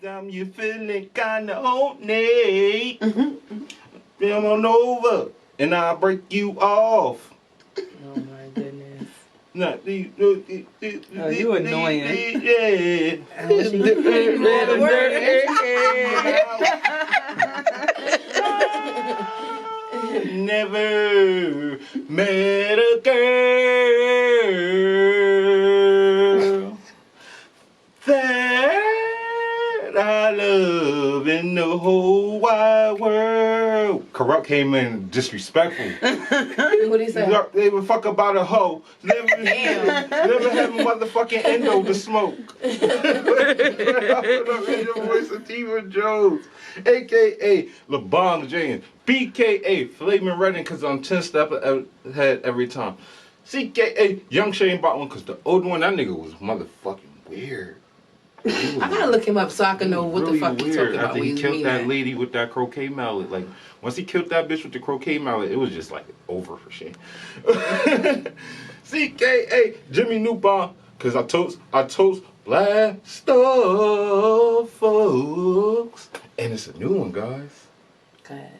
You feeling kinda horny. Come on over and I'll break you off. Oh my goodness. No, Oh, you annoying. Yeah. Never met a girl that I love in the whole wide world. Corrupt came in disrespectful. What do you say? They would fuck about a hoe. Never have a motherfucking endo to smoke. The voice of Sativa Jones, a.k.a. LeBron James, B.K.A. Flamin' Redding, because I'm 10 steps ahead every time. C.K.A. Young Shane Bottom, because the older one, that nigga was motherfucking weird. I gotta look him up so I can know what the fuck he's talking about. After he killed that lady with that croquet mallet, like once he killed that bitch with the croquet mallet, it was just like over for Shane. C.K.A. Jimmy Newbon, because I toast black stuff, folks, and it's a new one, guys. Okay.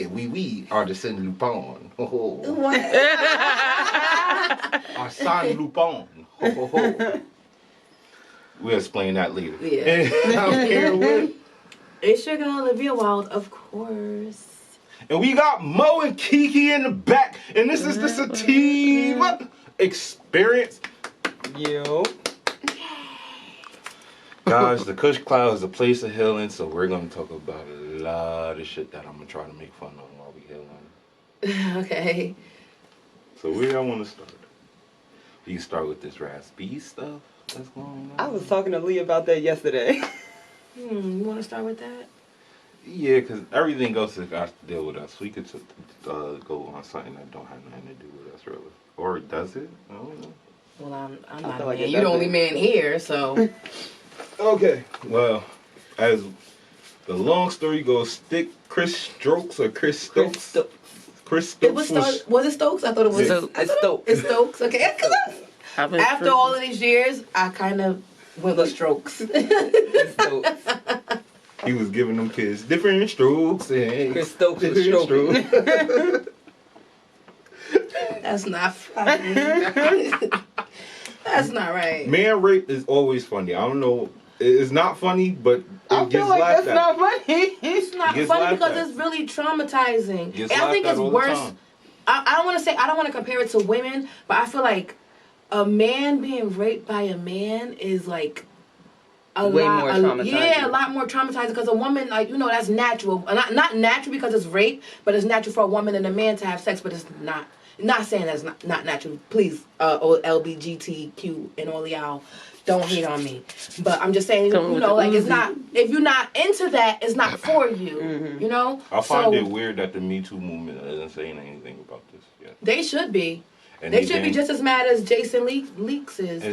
We are the Saint Lupin. What? Arsène Lupin. We'll explain that later. Yeah. I'm here with. It's your girl Olivia Wild, of course. And we got Mo and Kiki in the back. And this is the Sativa Experience. Yo. Guys, the Kush Cloud is a place of healing, so we're going to talk about a lot of shit that I'm going to try to make fun of while we healing. Okay. So where y'all want to start? We can start with this raspy stuff that's going on. I was talking to Lee about that yesterday. You want to start with that? Yeah, because everything else has got to deal with us. We could go on something that don't have nothing to do with us, really. Or does it? I don't know. Well, I'm not like man. You're the only man here, so. Okay. Well, as the long story goes, Chris Stokes or Chris Stokes? Chris Stokes Was it Stokes? I thought it was. It's Stokes. It's Stokes. Okay. After all of these years, I kind of went with Strokes. It's Stokes. He was giving them kids different strokes. And Chris Stokes was stroking. That's not funny. That's not right. Man rape is always funny. I don't know. It's not funny, but I it feel gets like laughed that's at. not funny. It's not Gets funny laughed because at. it's really traumatizing. Gets And I think laughed it's at all the worse. time. I don't want to compare it to women, but I feel like a man being raped by a man is like Way more traumatizing. Yeah, a lot more traumatizing because a woman, like, you know, that's natural. Not natural because it's rape, but it's natural for a woman and a man to have sex, but it's not. Not saying that's not natural. Please, LBGTQ and all y'all, don't hate on me. But I'm just saying, you know, like, it's not, if you're not into that, it's not for you, you know? I find it weird that the Me Too movement isn't saying anything about this yet. They should be. And They should be just as mad as Jason Leaks is.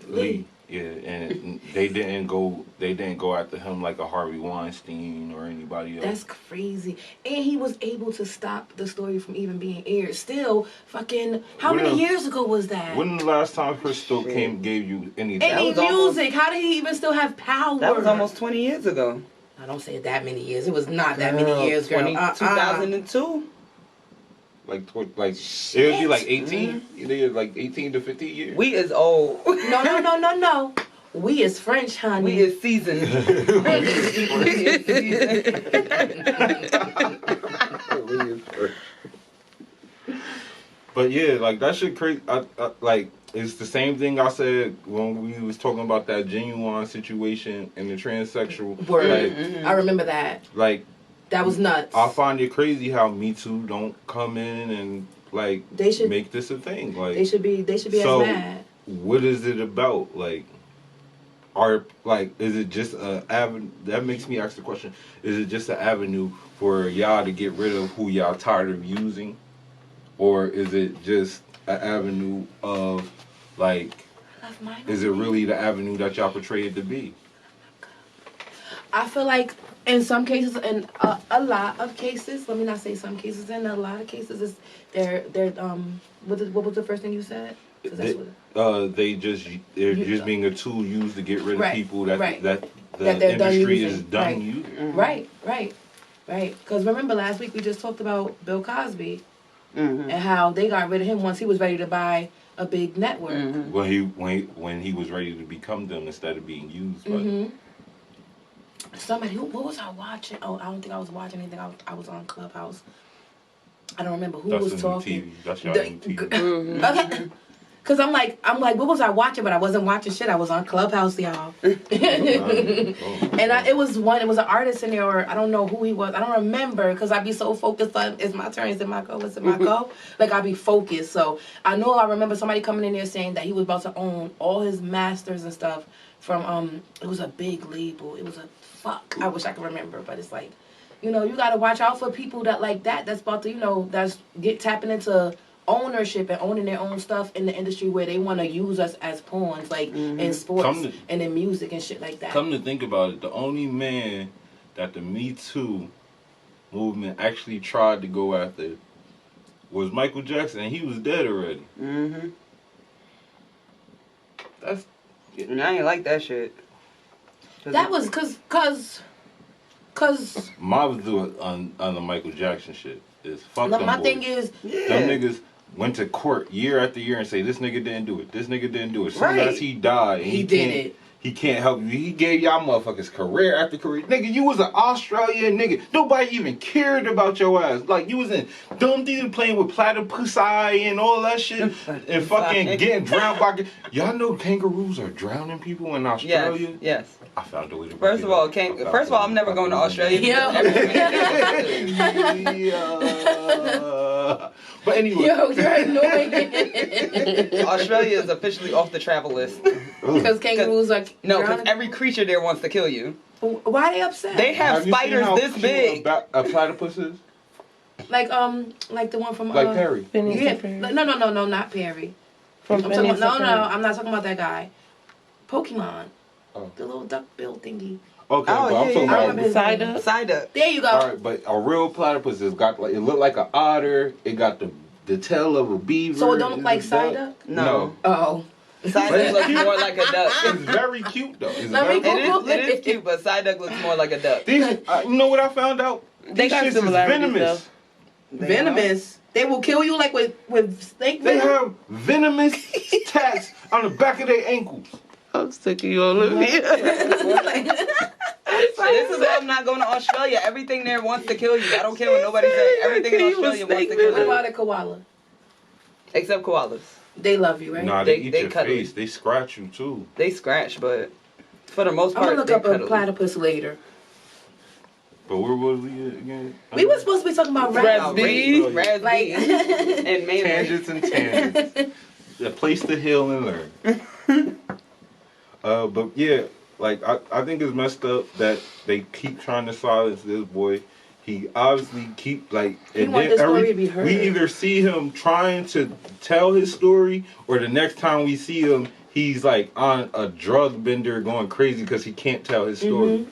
Lee. Yeah, and they didn't go after him like a Harvey Weinstein or anybody else. That's crazy. And he was able to stop the story from even being aired. Still, fucking, how many years ago was that? When the last time Chris Stokes gave you anything? Any music? How did he even still have power? That was almost 20 years ago. I don't say that many years. It was not that many years, girl. 2002. Like it would be like 18. They're like 18 to 50 years. We is old. No. We is French, honey. We is seasoned. But yeah, like that shit crazy. I like it's the same thing I said when we was talking about that Genuine situation and the transsexual. Word. Like, I remember that. Like that was nuts. I find it crazy how Me Too don't come in and like they should make this a thing. Like they should be so as mad. What is it about? Like is it just a avenue? That makes me ask the question: is it just an avenue for y'all to get rid of who y'all tired of using, or is it just an avenue of like? Is it really the avenue that y'all portray it to be? I feel like in some cases, and a lot of cases, let me not say some cases, in a lot of cases, is they're what was the first thing you said? They're just being a tool used to get rid of people that that they're done industry using. is done Right. using. Right. Because remember last week we just talked about Bill Cosby Mm-hmm. and how they got rid of him once he was ready to buy a big network. Mm-hmm. When he was ready to become them instead of being used by them. Mm-hmm. Somebody, what was I watching? Oh, I don't think I was watching anything. I was on Clubhouse. I don't remember who That's was the new talking. TV. That's your The- new TV. Okay. Cause I'm like, what was I watching? But I wasn't watching shit. I was on Clubhouse, y'all. And it was an artist in there, or I don't know who he was. I don't remember, cause I be so focused on, it's my turn, is it my go, is it my go? Like I be focused. So I know I remember somebody coming in there saying that he was about to own all his masters and stuff from it was a big label. It was I wish I could remember, but it's like, you gotta watch out for people that like that's about to, that's tapping into ownership and owning their own stuff in the industry where they want to use us as pawns, like in sports and in music and shit like that. Come to think about it, the only man that the Me Too movement actually tried to go after was Michael Jackson, and he was dead already. Mm-hmm. That's And I ain't like that shit. That was cause my view on the Michael Jackson shit is fuck them my boys. thing is, Them niggas went to court year after year and say this nigga didn't do it. This nigga didn't do it. Soon Right. as he died, and He did it. He can't help you. He gave y'all motherfuckers career after career. Nigga, you was an Australian nigga. Nobody even cared about your ass. Like, you was in Dundee playing with platypus eye and all that shit. And fucking getting drowned by... Y'all know kangaroos are drowning people in Australia? Yes. I found a way to... First of all, I'm never going to Australia. Yeah. But anyway... yo, you're annoying. Australia is officially off the travel list. Because kangaroos are No, because drowning. every creature there wants to kill you. Why they upset? They have you seen spiders how this cute big. a platypus is? like the one from Like Perry. Yeah, no, not Perry. I'm talking about, I'm not talking about that guy. Pokemon. Oh. The little duck-bill thingy. Okay, Oh, but I'm yeah, talking yeah. about... Cider. There you go. Alright, but a real platypus has got like, it looked like an otter. It got the tail of a beaver. So it don't look like It's a duck. cider? No. Oh. Cider looks more like a duck. It's very cute though. It's Let me very Google cute. It is cute, but Psyduck looks more like a duck. These, you know what I found out? They These got shits is similarities, venomous. Venomous. They will kill you like with snake They venom. have venomous tats on the back of their ankles. I'm sick of you, Olivia. This is why I'm not going to Australia. Everything there wants to kill you. I don't care what nobody says. Everything in Australia wants to kill What you. about a koala? Except koalas. They love you, right? Nah, they They- eat they your cuddle. face. They scratch you too. They scratch, but for the most I'm part, gonna look they up a cuddle. platypus later. But where was we at again? We were supposed to be talking about Raspberry. raspberries. Raspberry. Like, And mayonnaise. Tangents and tangents. A place to heal and learn. But yeah, like I think it's messed up that they keep trying to silence this boy. He obviously keep like He want the story to be heard. we either see him trying to tell his story, or the next time we see him, he's like on a drug bender going crazy because he can't tell his story.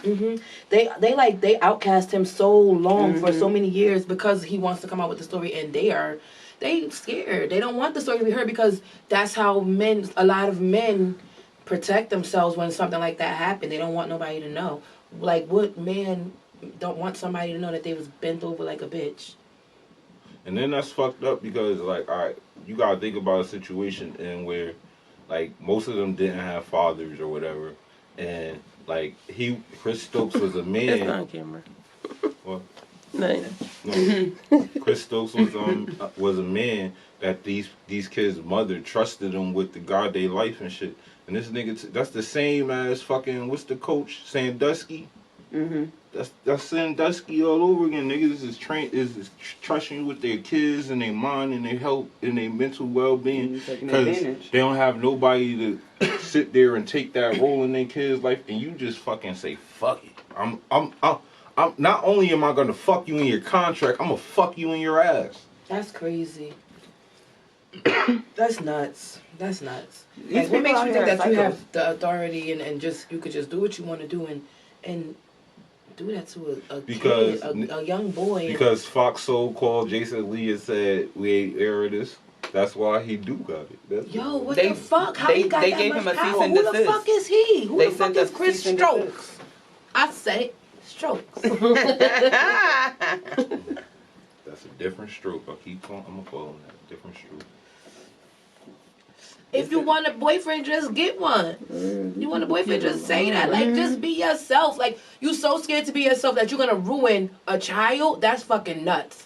They outcast him so long for so many years because he wants to come out with the story, and they scared. They don't want the story to be heard because that's how a lot of men protect themselves when something like that happens. They don't want nobody to know. Like, what man don't want somebody to know that they was bent over like a bitch? And then that's fucked up because, like, all right, you gotta think about a situation in where, like, most of them didn't have fathers or whatever, and like Chris Stokes was a man. It's not on camera. What? Nothing. No. Chris Stokes was a man that these kids' mother trusted him with the god they life and shit. And this nigga, that's the same as fucking, what's the coach, Sandusky? That's Sandusky all over again. Niggas is trusting you with their kids and their mind and their health and their mental well-being, because they don't have nobody to sit there and take that role in their kids' life, and you just fucking say fuck it. I'm not only am I gonna fuck you in your contract, I'm gonna fuck you in your ass. That's crazy. That's nuts. That's nuts. These Like, what people makes out you here think are that you psychos. have the authority and just you could just do what you want to do and do that to a Because- kid, a young boy? Because Fox Soul called Jason Lee and said we ain't air this. That's why he do got it. That's Yo, what They- the fuck? How they- he got they that gave much him a power? cease and Who the desist. fuck is he? Who They the fuck sent is us Chris cease and Stokes? I said it. Strokes. That's a different stroke. I'm gonna call him that. Different stroke. If you want a boyfriend, just get one. You want a boyfriend, just say that. Like, just be yourself. Like, you so scared to be yourself that you're gonna ruin a child? That's fucking nuts.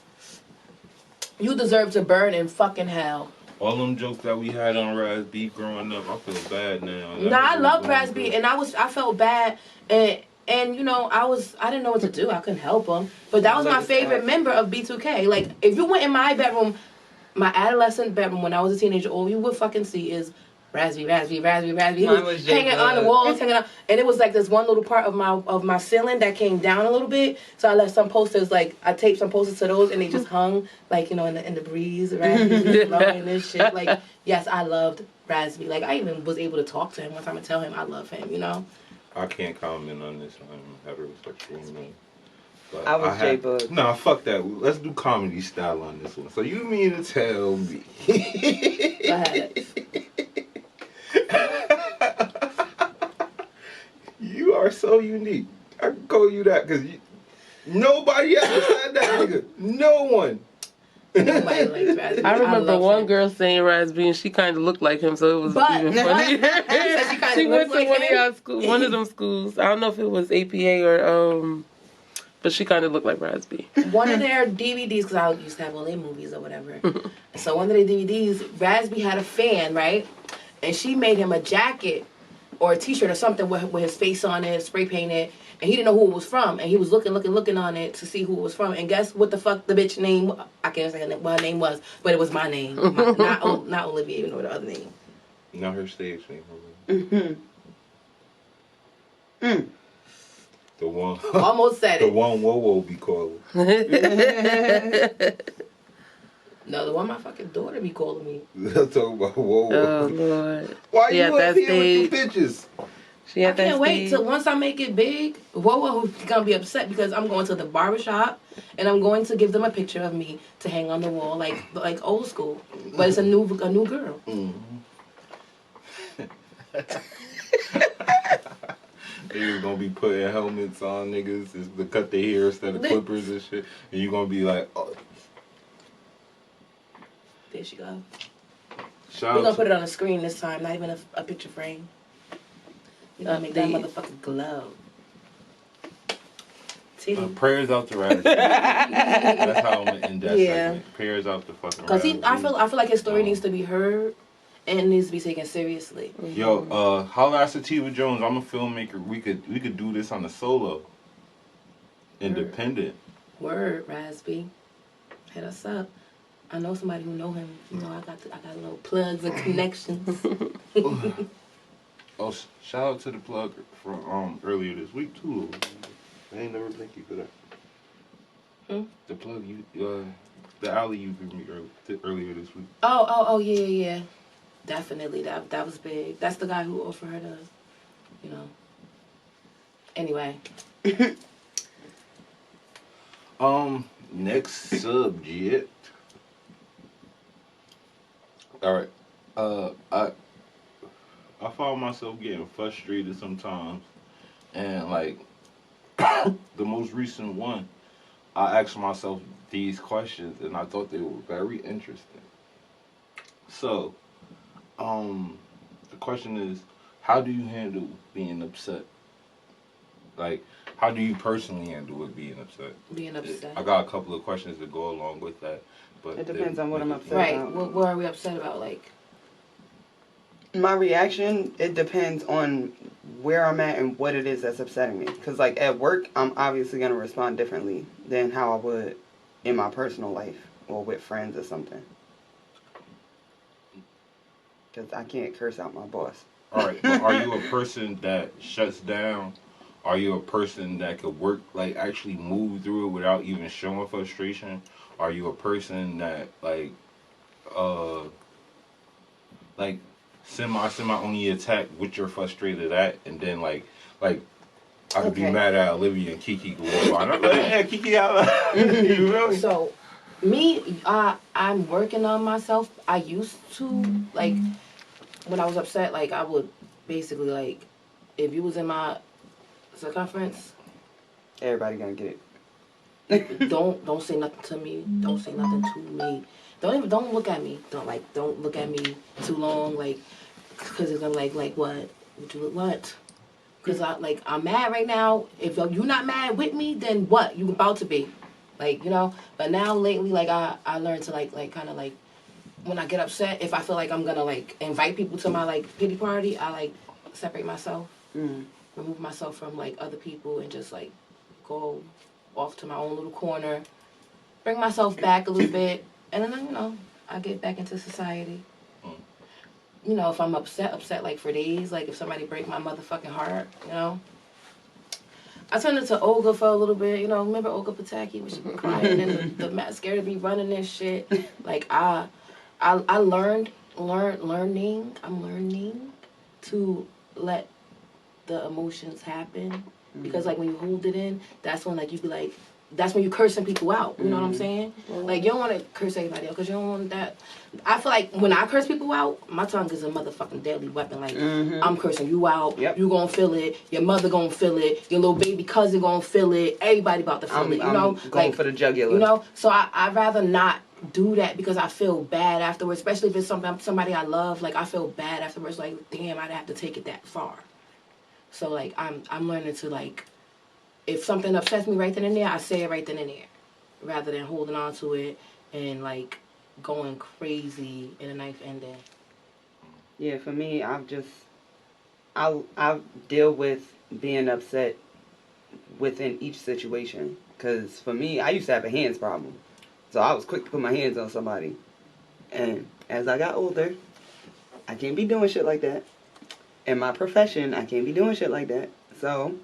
You deserve to burn in fucking hell. All them jokes that we had on Raz B growing up, I feel bad now. Nah, I love Raz B, and I felt bad, and you know, I didn't know what to do. I couldn't help him. But that was my favorite member of B2K. Like, if you went in my bedroom, my adolescent bedroom when I was a teenager, all you would fucking see is Raz B. He was hanging on the walls, hanging on, and it was like this one little part of my ceiling that came down a little bit. So I left some posters, like I taped some posters to those, and they just hung, like, you know, in the breeze, Raz B blowing this shit. Like, yes, I loved Raz B. Like, I even was able to talk to him one time and tell him I love him. You know. I can't comment on this heterosexual man. But I was J-Bug. Nah, fuck that. Let's do comedy style on this one. So you mean to tell me? Go ahead. You are so unique. I can call you that because nobody ever said that, nigga. No one. Nobody likes Raz B. I remember love one him. girl saying Raz B, and she kind of looked like him, so it was But- even funny. said she kinda She went looked to like one of him? y'all school, one of them schools. I don't know if it was APA or but she kind of looked like Raz B. One of their DVDs, because I used to have all their movies or whatever. So one of their DVDs, Raz B had a fan, right? And she made him a jacket or a T-shirt or something with his face on it, spray painted, and he didn't know who it was from. And he was looking on it to see who it was from. And guess what the fuck the bitch name? I can't say what her name was, but it was my name, not Olivia, even though the other name. Not her stage name. The one. Almost said The it. one Wowo be calling. No, the one my fucking daughter be calling me. Let's talk about Wowo. Oh Lord. Why She you at up that here stage. with the bitches? She I had that can't wait stage. till once I make it big, Whoa gonna be upset because I'm going to the barbershop and I'm going to give them a picture of me to hang on the wall like old school. But it's a new girl. Niggas gonna be putting helmets on niggas to cut their hair instead of clippers and shit. And you gonna be like, oh. There she go. Shout We're out gonna to put it on the screen this time, not even a picture frame. We're gonna make that Update. motherfucker glow. Titty. prayers out to Raz. That's how I'm gonna end that Yeah. segment. Prayers out to fucking Cause Raz. I feel like his story needs to be heard and needs to be taken seriously. Yo, holla at Sativa Jones. I'm a filmmaker. We could do this on a solo. Independent. Word, Raz B. Hit us up. I know somebody who know him. You know, I got little plugs and connections. Oh, shout out to the plug from earlier this week too. I ain't never thank you for that. The plug you the alley you gave me earlier this week. Oh, yeah. Definitely, that was big. That's the guy who offered her to, you know. Anyway. Next subject. All right. I found myself getting frustrated sometimes, and like the most recent one, I asked myself these questions, and I thought they were very interesting. So, the question is, how do you handle being upset? Like, how do you personally handle it being upset? Being upset. I got a couple of questions to go along with that, but It depends on what I'm upset Right. about. What are we upset about? Like, My reaction, it depends on where I'm at and what it is that's upsetting me. Because, like, at work, I'm obviously going to respond differently than how I would in my personal life or with friends or something. Because I can't curse out my boss. all right. But are you a person that shuts down? Are you a person that could work, like, actually move through it without even showing frustration? Are you a person that, like semi only attack what you're frustrated at, and then like I could be Okay. mad at Olivia and Kiki go walk by. I'm like, yeah, Kiki out. You feel me? so, me, I'm working on myself. I used to, like, when I was upset, like, I would basically, like, if you was in my circumference, everybody gonna get it. Don't say nothing to me. Don't say nothing to me. Don't look at me. Don't look at me too long. Like, cause it's gonna like what? Would you what? Cause I'm mad right now. If you're not mad with me, then what? You about to be, like, you know. But now lately, like I learned to like kind of like when I get upset, if I feel like I'm gonna like invite people to my like pity party, I like separate myself, remove myself from like other people, and just like go off to my own little corner, bring myself back a little bit, and then, you know, I get back into society. You know, if I'm upset like for days, like if somebody break my motherfucking heart, you know. I turned into Olga for a little bit, you know. Remember Olga Pataki when she was crying and the mat scared to be running and shit. Like I'm learning to let the emotions happen, because like when you hold it in, that's when like you be like, that's when you cursing people out. You know what I'm saying? Like, you don't want to curse everybody out because you don't want that. I feel like when I curse people out, my tongue is a motherfucking deadly weapon. Like, I'm cursing you out. Yep. You gonna feel it. Your mother gonna feel it. Your little baby cousin gonna feel it. Everybody about to feel it. You know, going like, for the jugular. You know, so I'd rather not do that because I feel bad afterwards. Especially if it's somebody I love. Like, I feel bad afterwards. Like, damn, I'd have to take it that far. So like, I'm learning to like, if something upsets me right then and there, I say it right then and there, rather than holding on to it and like going crazy in a knife ending. Yeah, for me, I deal with being upset within each situation. Because for me, I used to have a hands problem. So I was quick to put my hands on somebody. And as I got older, I can't be doing shit like that. In my profession, I can't be doing shit like that. So,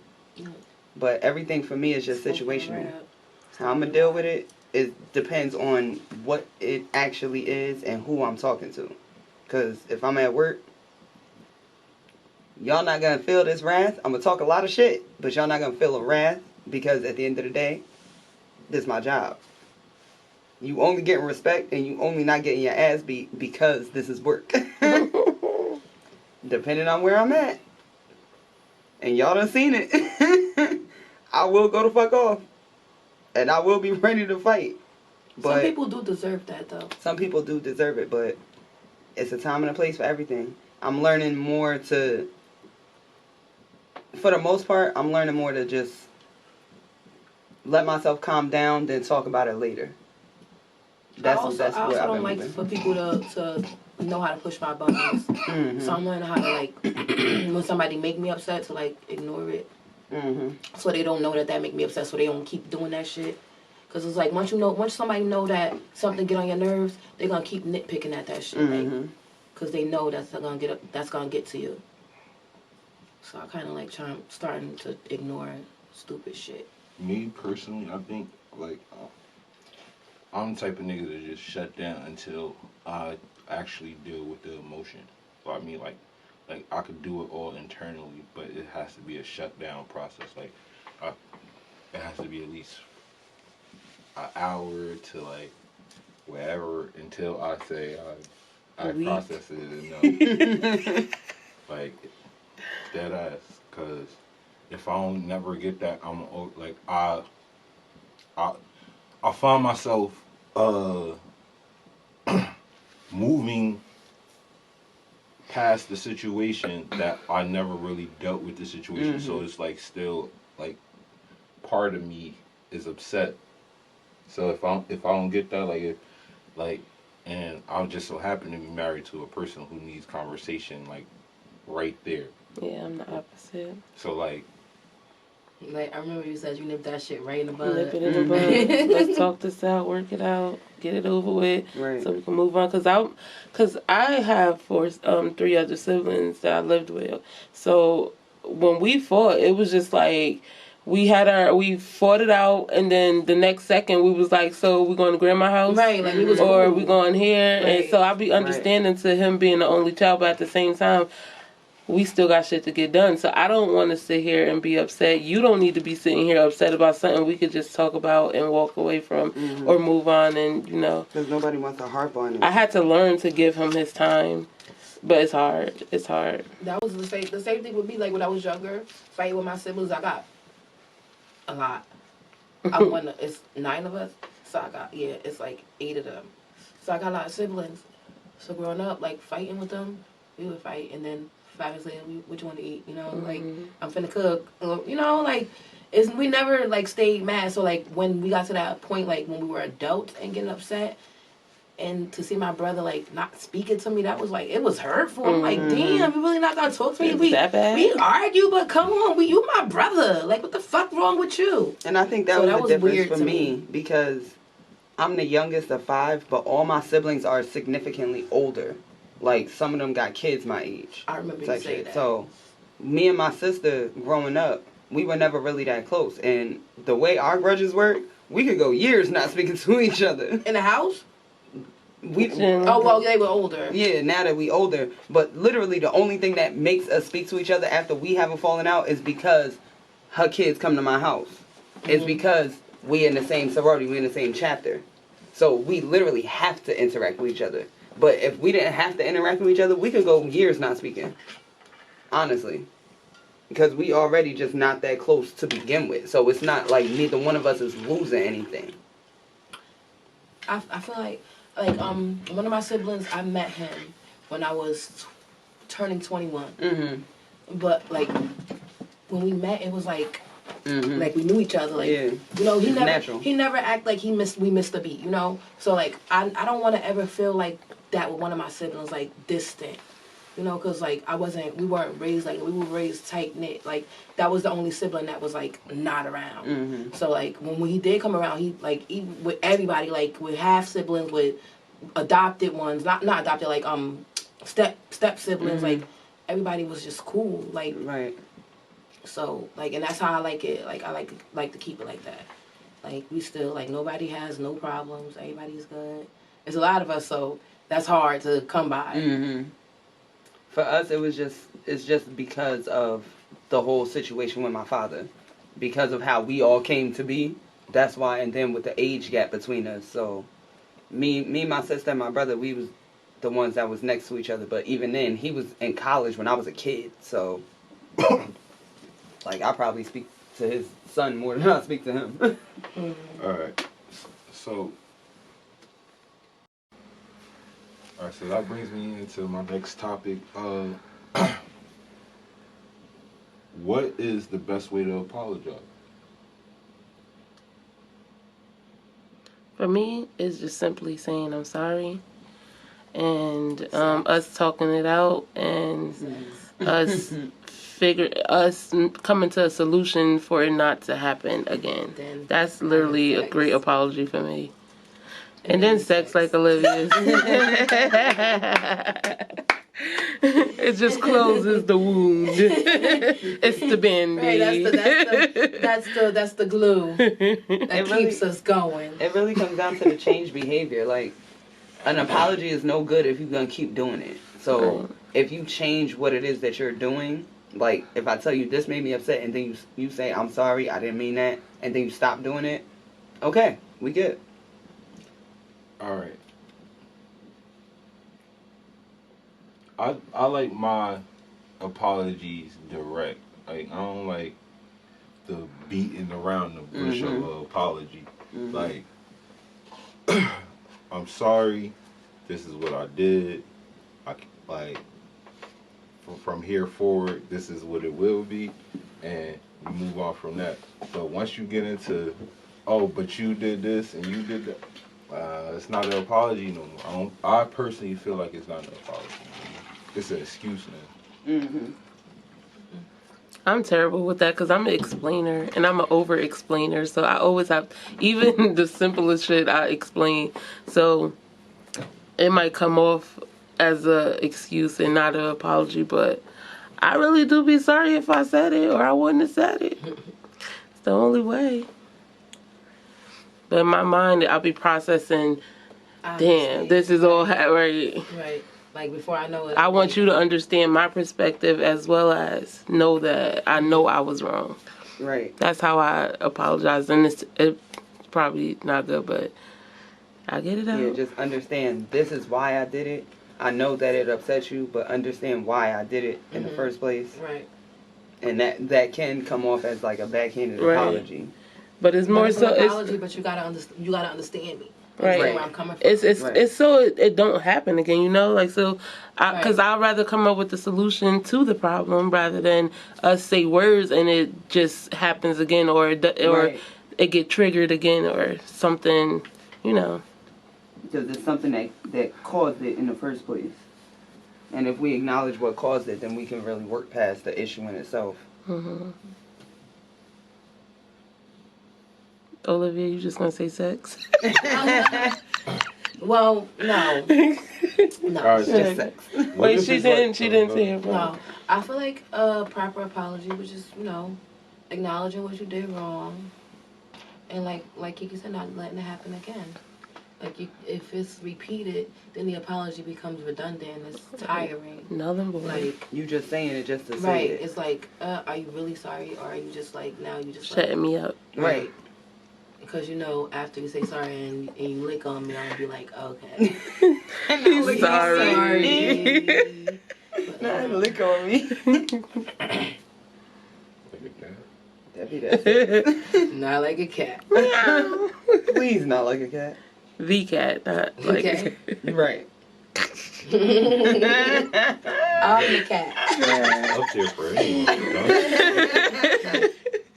but everything for me is just situational. How I'm going to deal with it, it depends on what it actually is and who I'm talking to. Because if I'm at work, y'all not going to feel this wrath. I'm going to talk a lot of shit, but y'all not going to feel a wrath, because at the end of the day, this is my job. You only getting respect and you only not getting your ass beat because this is work. Depending on where I'm at. And y'all done seen it. I will go the fuck off. And I will be ready to fight. But some people do deserve that, though. Some people do deserve it, but it's a time and a place for everything. I'm learning more to, for the most part, I'm learning more to just let myself calm down, then talk about it later. That's what I've been don't like for people to know how to push my buttons. So I'm learning how to, like, when somebody make me upset, to like ignore it. So they don't know that make me upset, so they don't keep doing that shit. Because it's like, once somebody know that something get on your nerves, they're gonna keep nitpicking at that shit, like, because they know that's gonna get to you. So I kind of like starting to ignore stupid shit. Me personally, I think like I'm the type of nigga that just shut down until I actually deal with the emotion. So I mean, like I could do it all internally, but it has to be a shutdown process. Like it has to be at least an hour to like wherever until I say I process it enough. Like dead ass, cause if I don't never get that, I'm like I find myself moving past the situation that I never really dealt with the situation. So it's like still like part of me is upset. So if I don't get that, and I'm just so happen to be married to a person who needs conversation like right there. Yeah, I'm the opposite. So like I remember you said you nipped that shit right in the bud. Nip it in the bud. Let's talk this out, work it out, get it over with, so we can move on. Cause I have 3 other siblings that I lived with. So when we fought, it was just like we fought it out, and then the next second we was like, so we going to grandma's house, right? Like we was, or we going here, right. And so I be understanding to him being the only child, but at the same time, we still got shit to get done. So I don't want to sit here and be upset. You don't need to be sitting here upset about something we could just talk about and walk away from or move on, and, you know. Because nobody wants to harp on it. I had to learn to give him his time, but it's hard. It's hard. That was the same thing with me. Like when I was younger, fighting with my siblings, I got a lot. I'm one. It's 9 of us, so I got it's like 8 of them. So I got a lot of siblings. So growing up, like fighting with them, we would fight, and then 5 minutes later, what you want to eat? You know, like I'm finna cook. You know, like we never like stayed mad. So like when we got to that point, like when we were adults and getting upset. And to see my brother, like, not speaking to me, that was, like, it was hurtful. I'm like, damn, you really not gonna talk to me? We argue, but come on, you my brother. Like, what the fuck wrong with you? And I think that was the difference for me because I'm the youngest of 5, but all my siblings are significantly older. Like, some of them got kids my age. I remember you saying that. So, me and my sister growing up, we were never really that close. And the way our grudges work, we could go years not speaking to each other. In the house? Well, they were older. Yeah, now that we older. But literally the only thing that makes us speak to each other after we haven't fallen out is because her kids come to my house. It's because we in the same sorority, we in the same chapter. So we literally have to interact with each other. But if we didn't have to interact with each other, we could go years not speaking. Honestly. Because we already just not that close to begin with. So it's not like neither one of us is losing anything. I feel like one of my siblings, I met him when I was turning 21. But like when we met, it was like like we knew each other. Like you know, he never act like we missed a beat. You know, so like I don't want to ever feel like that with one of my siblings, like distant. You know, because like we weren't raised like we were raised tight knit. Like that was the only sibling that was like not around. So like when he did come around, he with everybody, like with half siblings, with adopted ones, not adopted, like step siblings, like everybody was just cool. Like so like, and that's how I like it. Like I like to keep it like that. Like we still like nobody has no problems. Everybody's good. There's a lot of us, so that's hard to come by. For us, it's just because of the whole situation with my father. Because of how we all came to be. That's why, and then with the age gap between us. So, me, my sister, and my brother, we was the ones that was next to each other. But even then, he was in college when I was a kid. So, like, I probably speak to his son more than I speak to him. Alright. So that brings me into my next topic. What is the best way to apologize? For me, it's just simply saying I'm sorry, and us talking it out, and us coming to a solution for it not to happen again. That's literally a great apology for me. And then sex, like Olivia. It just closes the wound. It's the Band-Aid. Right, that's the glue that keeps us going. It really comes down to the changed behavior. Like, an apology is no good if you're going to keep doing it. So, if you change what it is that you're doing, like, if I tell you this made me upset, and then you say, I'm sorry, I didn't mean that, and then you stop doing it, okay, we good. Alright. I like my apologies direct. Like, I don't like the beating around the bush of an apology. Like, I'm sorry, this is what I did. From here forward, this is what it will be, and you move on from that. But once you get into, oh, but you did this and you did that, it's not an apology no more. I personally feel like it's not an apology. It's an excuse now. I'm terrible with that because I'm an explainer and I'm an over-explainer. So I always have, even the simplest shit I explain. So it might come off as a excuse and not an apology, but I really do be sorry if I said it or I wouldn't have said it. It's the only way. But in my mind, I'll be processing, damn, this is all right. Right. Like, before I know it. I want you to understand my perspective as well as know that I know I was wrong. Right. That's how I apologize. And it's probably not good, but I get it out. Yeah, just understand this is why I did it. I know that it upsets you, but understand why I did it in the first place. Right. And that can come off as like a backhanded Right. apology. But it's more it's so. an apology, but you gotta understand me. Right. Where I'm coming from. It's so it don't happen again, you know. Like so, because I'd rather come up with the solution to the problem rather than us say words and it just happens again, or it get triggered again, or something, you know. Because it's something that caused it in the first place. And if we acknowledge what caused it, then we can really work past the issue in itself. Mm-hmm. Olivia, you just gonna say sex? Well, no. No. All right, Just sex. Wait, she didn't say it. No. I feel like a proper apology was just, acknowledging what you did wrong. And like Kiki said, not letting it happen again. Like, if it's repeated, then the apology becomes redundant. It's tiring. Nothing but Like, you just saying it just to say right. it. It's like, are you really sorry? Or are you just like, now you just shutting me up. Right. Because, after you say sorry and you lick on me, I'm going to be like, okay. Sorry. Not lick on me. That'd be that. Not like a cat. Please, not like a cat. The cat, not like Okay. Right. I'm the cat. Up there for anyone.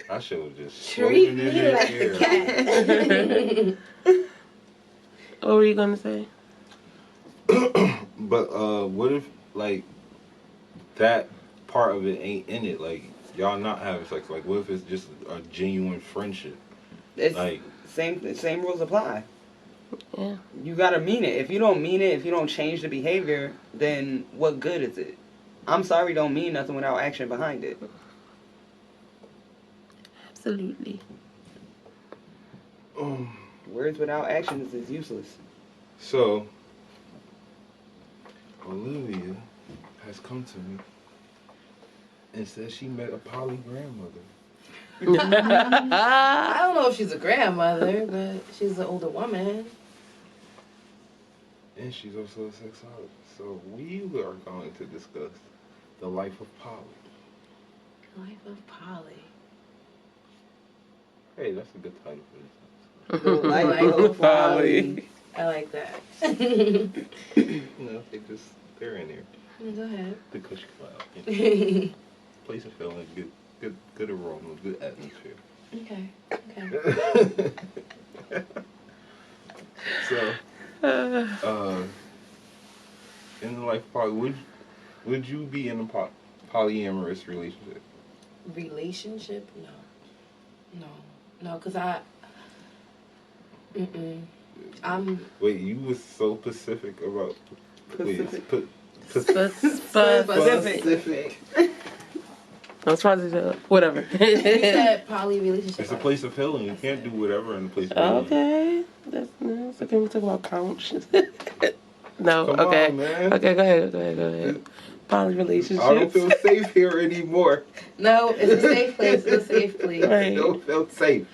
I should have just Treat spoken in me their like ear. the cat. What were you gonna say? But what if like that part of it ain't in it? Like y'all not having sex. Like what if it's just a genuine friendship? It's Like same rules apply. Yeah. You gotta mean it. If you don't mean it, if you don't change the behavior, then what good is it? I'm sorry don't mean nothing without action behind it. Absolutely. Words without actions is useless. So Olivia has come to me and said she met a poly grandmother. I don't know if she's a grandmother, but she's an older woman. And she's also a sexologist. So we are going to discuss the life of Polly. Life of Polly. Hey, that's a good title for this. The life of Polly. I like that. They're in there. Go ahead. The cushion cloud. Place of feeling good aroma, good atmosphere. Okay. So, in the life of Polly, would you be in a polyamorous relationship? Relationship? No, because Wait, you was so specific about Specific. Specific. I'm trying to whatever. you said poly relationship. It's a place of healing. You can't do whatever in a place of healing. Okay. That's okay. We talk about couch. No. Come okay. on, man. Okay. Go ahead. Poly relationship. I don't feel safe here anymore. No, it's a safe place. It's a safe place. I Right. don't feel safe.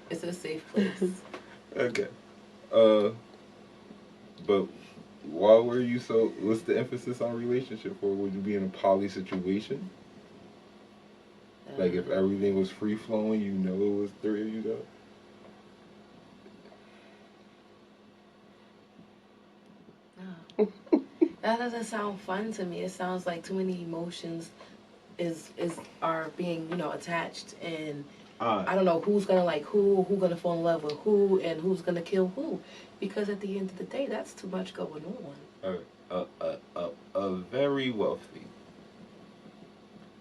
It's a safe place. Okay. But why were you so? What's the emphasis on relationship? Or would you be in a poly situation? Like if everything was free flowing, it was three of you though. No. That doesn't sound fun to me. It sounds like too many emotions are being attached, and I don't know who's gonna like who gonna fall in love with who, and who's gonna kill who, because at the end of the day, that's too much going on. A very wealthy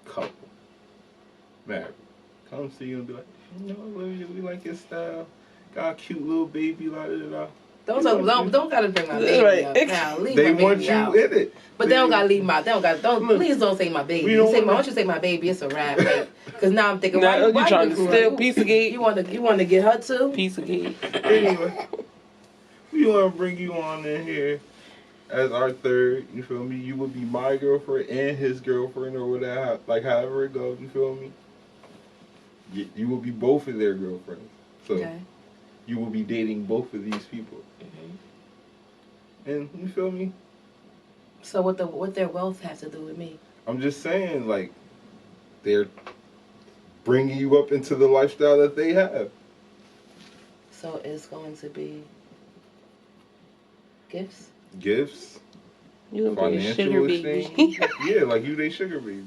couple, married, come see you and be like, Olivia, we like your style. Got a cute little baby, la da da. Don't gotta bring my baby Right. up now. Leave They my baby want you out. in it. But they don't gotta leave my. Please don't say my baby. We don't Why wanna- don't you say my baby? It's a wrap. Because now I'm thinking, Now why you trying to you steal piece of cake? You want to get her too? Piece of cake. Anyway, we want to bring you on in here as our third. You feel me? You would be my girlfriend and his girlfriend, or whatever. Like however it goes. You feel me? You will be both of their girlfriends. So Okay. you will be dating both of these people. Mm-hmm. And you feel me? So what their wealth has to do with me? I'm just saying, like, they're bringing you up into the lifestyle that they have. So it's going to be gifts? Gifts, You gonna be a sugar financial baby. exchange. Yeah, like you, they sugar baby.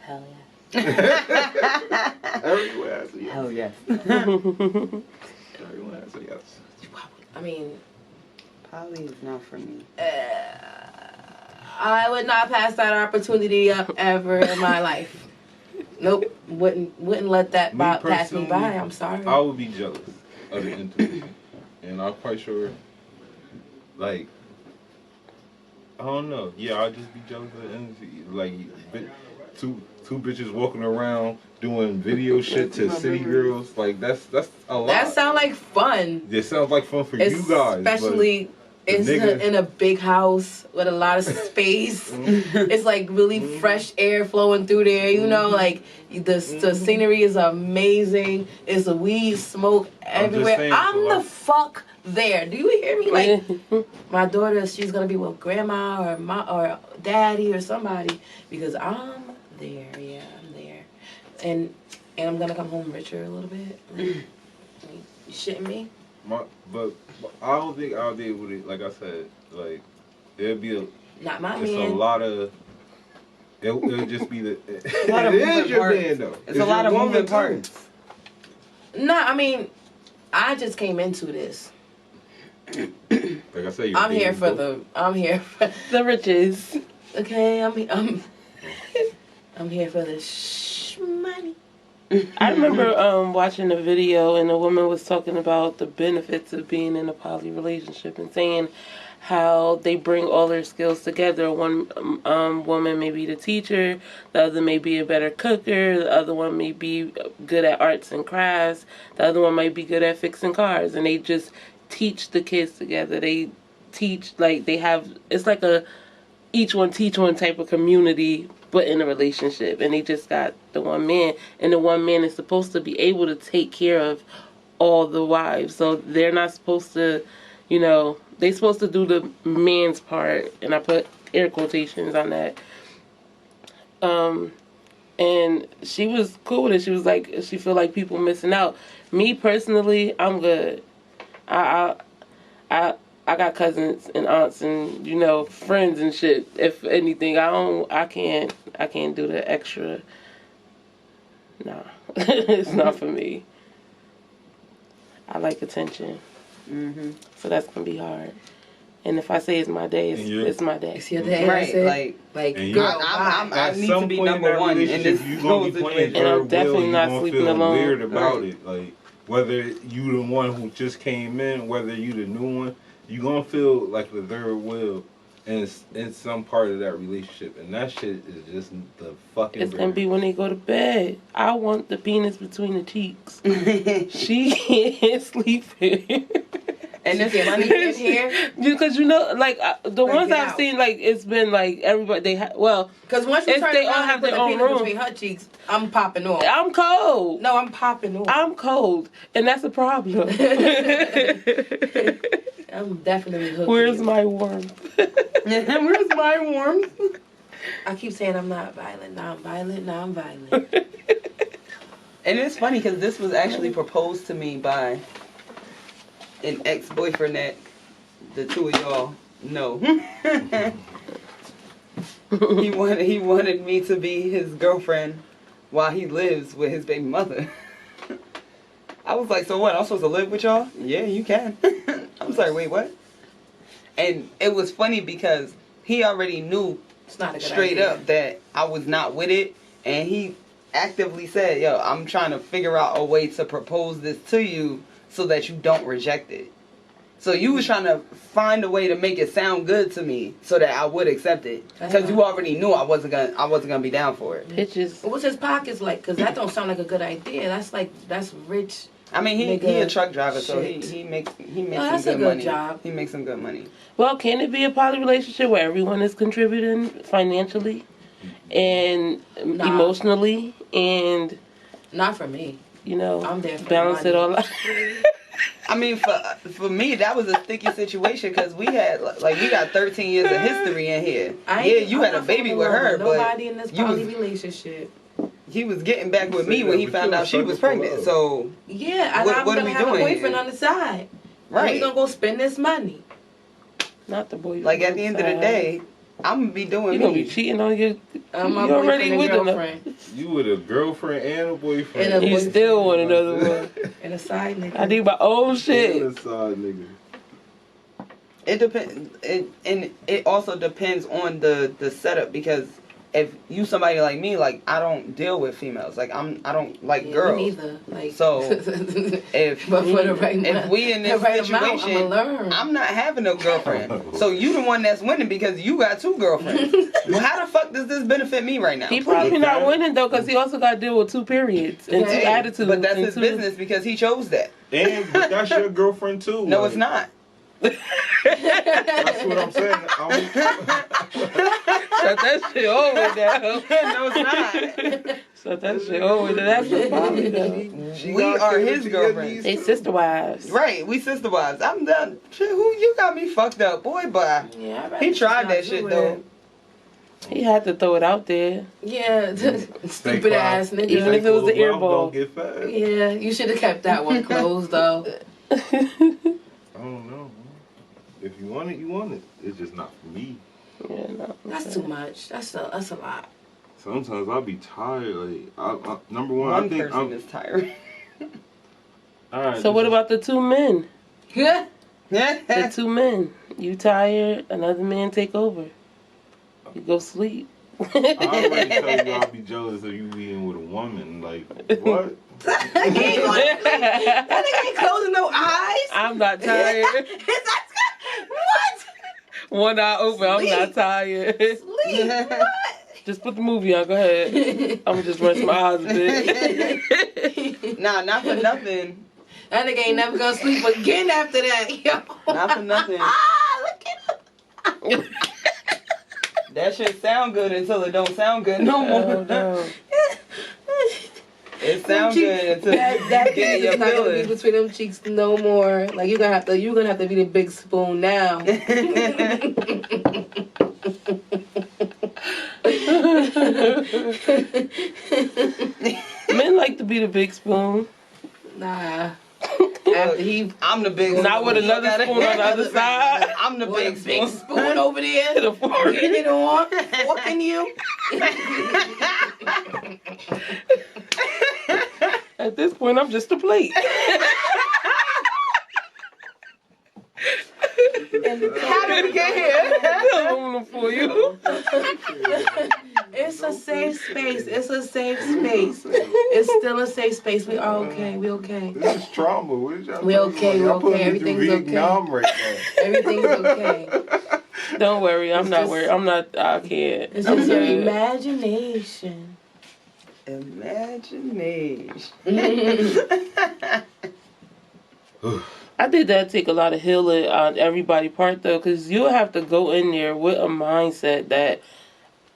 Hell yeah. Everyone has a yes. Hell yes. Everyone has a yes. I mean, Poly is not for me. I would not pass that opportunity up ever in my life. Nope, wouldn't let that Me pass me by. personally, I'm sorry. I would be jealous of the intimacy, and I'm quite sure, like, I don't know. Yeah, I'd just be jealous of the intimacy. Like, two bitches walking around doing video shit to city girls. Like, that's a lot. That sounds like fun. It sounds like fun for you guys, especially in a big house with a lot of space. It's like really fresh air flowing through there. You know, like the scenery is amazing. It's a weed smoke everywhere. saying, I'm so the fuck there. Do you hear me? Like my daughter, she's gonna be with grandma or daddy or somebody because I'm there. Yeah, I'm there, and I'm gonna come home richer a little bit. Like, you shitting me? But I don't think I'll deal with it. Like I said, like it'll be Not my it's man. a lot of. It'll just be the. A lot of It is moving your parts. man though. It's a lot of your moving woman, too. parts. No, I mean, I just came into this. Like I said, I'm here for The riches. Okay, I'm here for the money. I remember watching a video and a woman was talking about the benefits of being in a poly relationship and saying how they bring all their skills together. One woman may be the teacher, the other may be a better cooker, the other one may be good at arts and crafts, the other one might be good at fixing cars, and they just teach the kids together. They teach, like, they have, it's like a each one teach one type of community, but in a relationship. And they just got the one man, and the one man is supposed to be able to take care of all the wives. So they're not supposed to, you know, they're supposed to do the man's part, and I put air quotations on that. And she was cool with it. She was like, she feel like people missing out. Me personally, I'm good. I got cousins and aunts and, you know, friends and shit. If anything, I can't do the extra. Nah, it's not for me. I like attention. Mm-hmm. So that's gonna be hard. And if I say it's my day, it's my day. It's your day. Right, That's like And girl, I At need some to be point in number that one in relationship, this you gonna be whole playing situation. And I'm third definitely wheel. not You gonna sleeping feel alone. weird about Right. it. Like whether you the one who just came in, whether you the new one, you gonna feel like the third wheel in some part of that relationship, and that shit is just the fucking. It's gonna be when they go to bed. I want the penis between the cheeks. And She can't sleep in. it's in funny. here. Because, you know, like, the Like, ones get I've out. seen, like, it's been, like, everybody, well, Because once you If turn they all around have and put their the own penis room. between her cheeks, I'm popping off. I'm cold. No, I'm popping off. I'm cold. And that's a problem. I'm definitely hooked. Where's my warmth? Where's my warmth? I keep saying I'm not violent. Now I'm violent. Now I'm violent. And it's funny because this was actually proposed to me by an ex-boyfriend that the two of y'all know. He wanted me to be his girlfriend while he lives with his baby mother. I was like, so what? I'm supposed to live with y'all? Yeah, you can. I'm sorry, wait, what? And it was funny because he already knew It's not a good straight idea. up that I was not with it, and he actively said, yo, I'm trying to figure out a way to propose this to you so that you don't reject it. So you was trying to find a way to make it sound good to me so that I would accept it, because you already knew I wasn't gonna be down for it. Pitches. What's his pockets like? Because that don't sound like a good idea. That's rich. I mean, he Nigga, a truck driver, so shit. he makes that's some a good good money. job. He makes some good money. Well, can it be a poly relationship where everyone is contributing financially and emotionally and, Not for me. you know, I'm there for balance the it money. all out? I mean, for me, that was a sticky situation because we had we got 13 years of history in here. You had a baby with her, but nobody in this poly relationship. He was getting back with me when he found out she was pregnant. So yeah, what I'm are gonna we have doing? a boyfriend on the side. Right. We gonna go spend this money. Not the boyfriend. Like at the end of the day, I'm gonna be doing you me. gonna be cheating on your. My you already boyfriend with and girlfriend. You with a girlfriend and a boyfriend. And a You boyfriend. still want another one. And a side nigga. I need my own shit. And a side nigga. It depends, and it also depends on the setup because if you somebody like me, like I don't deal with females, like I don't like girls. Me neither. Like so if but for the right if we in this situation, I'm not having no girlfriend. So you the one that's winning because you got 2 girlfriends. Well, how the fuck does this benefit me right now? He probably not winning though because he also got to deal with 2 periods and 2 attitudes. But that's his business because he chose that. But that's your girlfriend too. No, it's not. That's what I'm saying. Shut that shit over now. No, it's not. Shut that shit over. That's the problem though. We are his girlfriends. They sister wives. Right, we sister wives. I'm done. Shit, who you got me fucked up, boy? But he tried that shit though. He had to throw it out there. Yeah, stupid ass nigga. Even if it was the air ball. Yeah, you should have kept that one closed though. I don't know. If you want it, you want it. It's just not for me. Yeah, no. That's too much. That's a lot. Sometimes I'll be tired. Like, number one, One I think person is tired. All right. So what about the 2 men? Yeah. The 2 men. You tired, another man take over. You go sleep. I already tell you I'll be jealous of you being with a woman. Like, what? That nigga ain't closing no eyes. I'm not tired. What? One eye open. I'm not tired. Sleep. What? Just put the movie on. Go ahead. I'm just rest my eyes a bit. Nah, not for nothing. That nigga ain't never gonna sleep again after that. Yo. Not for nothing. Look at him. That shit sound good until it don't sound good no more. Oh, no. It sounds good until that you get your not gonna be feelings. between them cheeks no more. Like you're gonna have to be the big spoon now. Men like to be the big spoon. Nah. I'm the big spoon. Not with another spoon on the other side. I'm the big spoon. spoon over there. The fork. Getting it on. Forking you. At this point, I'm just a plate. How did we get here? Aluminum for you. It's a safe space. It's a safe space. It's still a safe space. We are okay. We okay. This is trauma. What y'all We okay. We y'all putting okay. me Everything's through okay. Vietnam right now. Everything's okay. Don't worry, I'm not worried. I'm not. I can't. It's I'm just your good. imagination. Imagination. I think that take a lot of healing on everybody's part though, because you'll have to go in there with a mindset that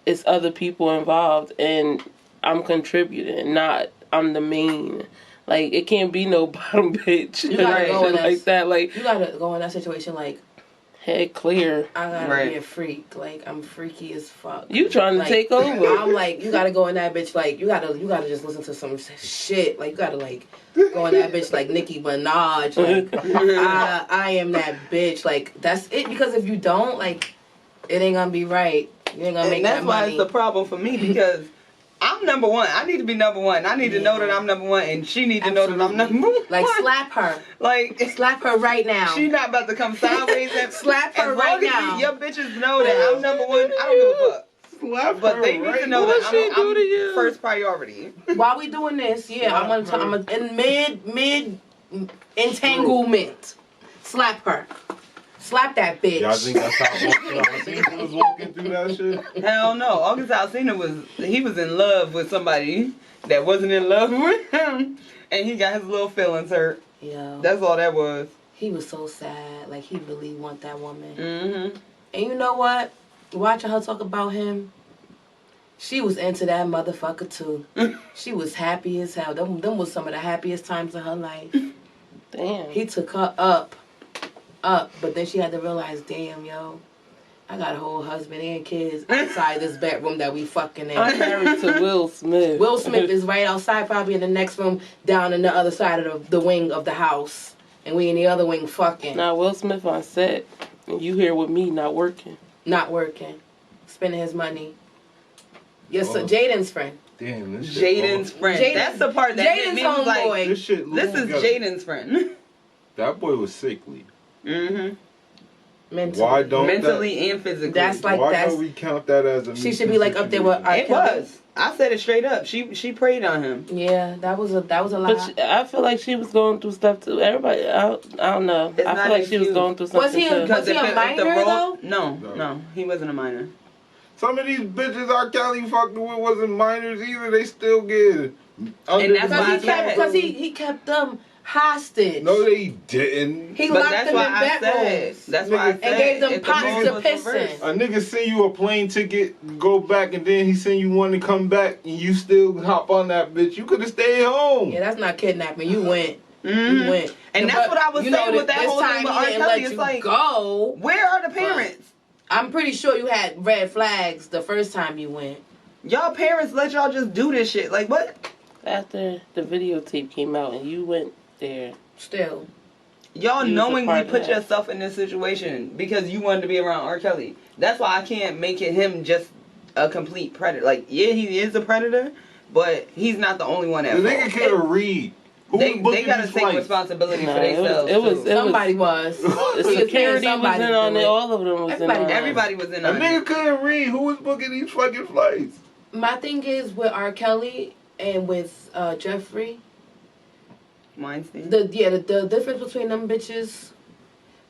it's other people involved and I'm contributing, not I'm the main. Like it can't be no bottom bitch. You gotta go in like that. Like you gotta go in that situation like head clear. I gotta be a freak. Like I'm freaky as fuck. You trying to take over? I'm like you gotta go in that bitch. Like you gotta just listen to some shit. Like you gotta like go in that bitch like Nicki Minaj. Like I am that bitch. Like that's it. Because if you don't, like it ain't gonna be right. You ain't gonna make that money. And that's why it's the problem for me because I'm number one. I need to be number one. I need to know that I'm number one, and she need to know that I'm number one. Like slap her. Like slap her right now. She not about to come sideways. And slap her right now. Your bitches know that I'm number one. I don't give a fuck. Slap but her they need to know what that I'm first priority. While we doing this, I'm in mid entanglement. Slap her. Slap that bitch. Y'all think that's how Alcina was walking through that shit? Hell no. August Alcina was in love with somebody that wasn't in love with him. And he got his little feelings hurt. Yeah. That's all that was. He was so sad. Like he really want that woman. Mm-hmm. And you know what? Watching her talk about him, she was into that motherfucker too. She was happy as hell. Them was some of the happiest times of her life. Damn. He took her up, but then she had to realize, damn, yo, I got a whole husband and kids outside this bedroom that we fucking in. I'm married to Will Smith. Will Smith is right outside, probably in the next room, down in the other side of the wing of the house. And we in the other wing fucking. Now, Will Smith on set, and you here with me not working. Not working. Spending his money. Yes, so Jaden's friend. Damn, this shit. Jaden's friend. That's the part that hit Jaden's me. Was like, homeboy. this is Jaden's friend. That boy was sickly. Mm-hmm. Mentally. Why don't Mentally and physically. That's like why that's. don't we count that as a? She should be like up there with. It was. I said it straight up. She preyed on him. Yeah, that was a lot. But I feel like she was going through stuff too. Everybody, I don't know. It's I not feel like she was excused. going through something Was he? too. Was he a minor though? No, he wasn't a minor. Some of these bitches R. Kelly fucked with wasn't minors either. They still get. And that's why I said. Because he kept them hostage. No, they didn't. He But locked that's them why in I said. bedrooms. That's why I said. And gave them if the pots roles to was piss in. reversed. A nigga send you a plane ticket, go back, and then he send you one to come back, and you still hop on that bitch. You could have stayed home. Yeah, that's not kidnapping. You went. Mhm. You went. And that's what I was saying with that this whole thing time with he R. didn't Kelly. let It's you like, go. where are the parents? I'm pretty sure you had red flags the first time you went. Y'all parents let y'all just do this shit. Like, what? After the videotape came out and you went there. Still. Y'all You was a knowingly part of put that. yourself in this situation because you wanted to be around R. Kelly. That's why I can't make it him just a complete predator. Like, yeah, he is a predator, but he's not the only one at The fault. nigga can't read. Who They was booking gotta these take flights? responsibility Nah, for themselves. it was- Somebody was. The He was paying security was somebody in to on do it. All of them was Everybody- in on it. Everybody was in A on nigga it. couldn't read. Who was booking these fucking flights? My thing is with R. Kelly and with Jeffrey. Weinstein. The difference between them bitches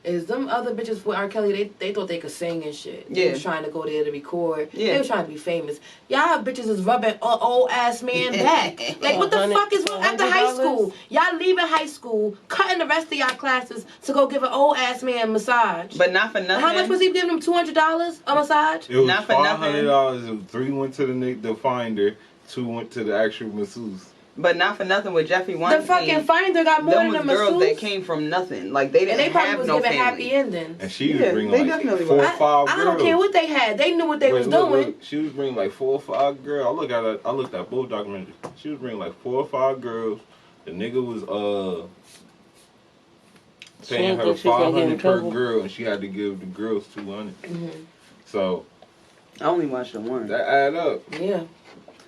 is them other bitches with R. Kelly, they thought they could sing and shit. They Yeah. was trying to go there to record. Yeah. They was trying to be famous. Y'all bitches is rubbing old ass man back. Like, what the fuck is wrong after high $100? school? Y'all leaving high school, cutting the rest of y'all classes to go give an old ass man a massage. But not for nothing. How much was he giving him? $200 a massage? It was Not for nothing. $500. 3 went to the finder. 2 went to the actual masseuse. But not for nothing with Jeffrey Weinstein. The fucking finder got more them than was a girls masseuse. that came from nothing. Like, they And didn't they probably have was no giving family. happy endings. And she was Yeah, bringing they like definitely 4 or was. 5 girls. I don't care what they had. They knew what they was doing. Look, she was bringing like 4 or 5 girls. I looked at both documentaries. She was bringing like 4 or 5 girls. The nigga was She paying didn't her think she was gonna get in 500 per trouble. girl, and she had to give the girls 200. So I only watched the one. that add up. Yeah.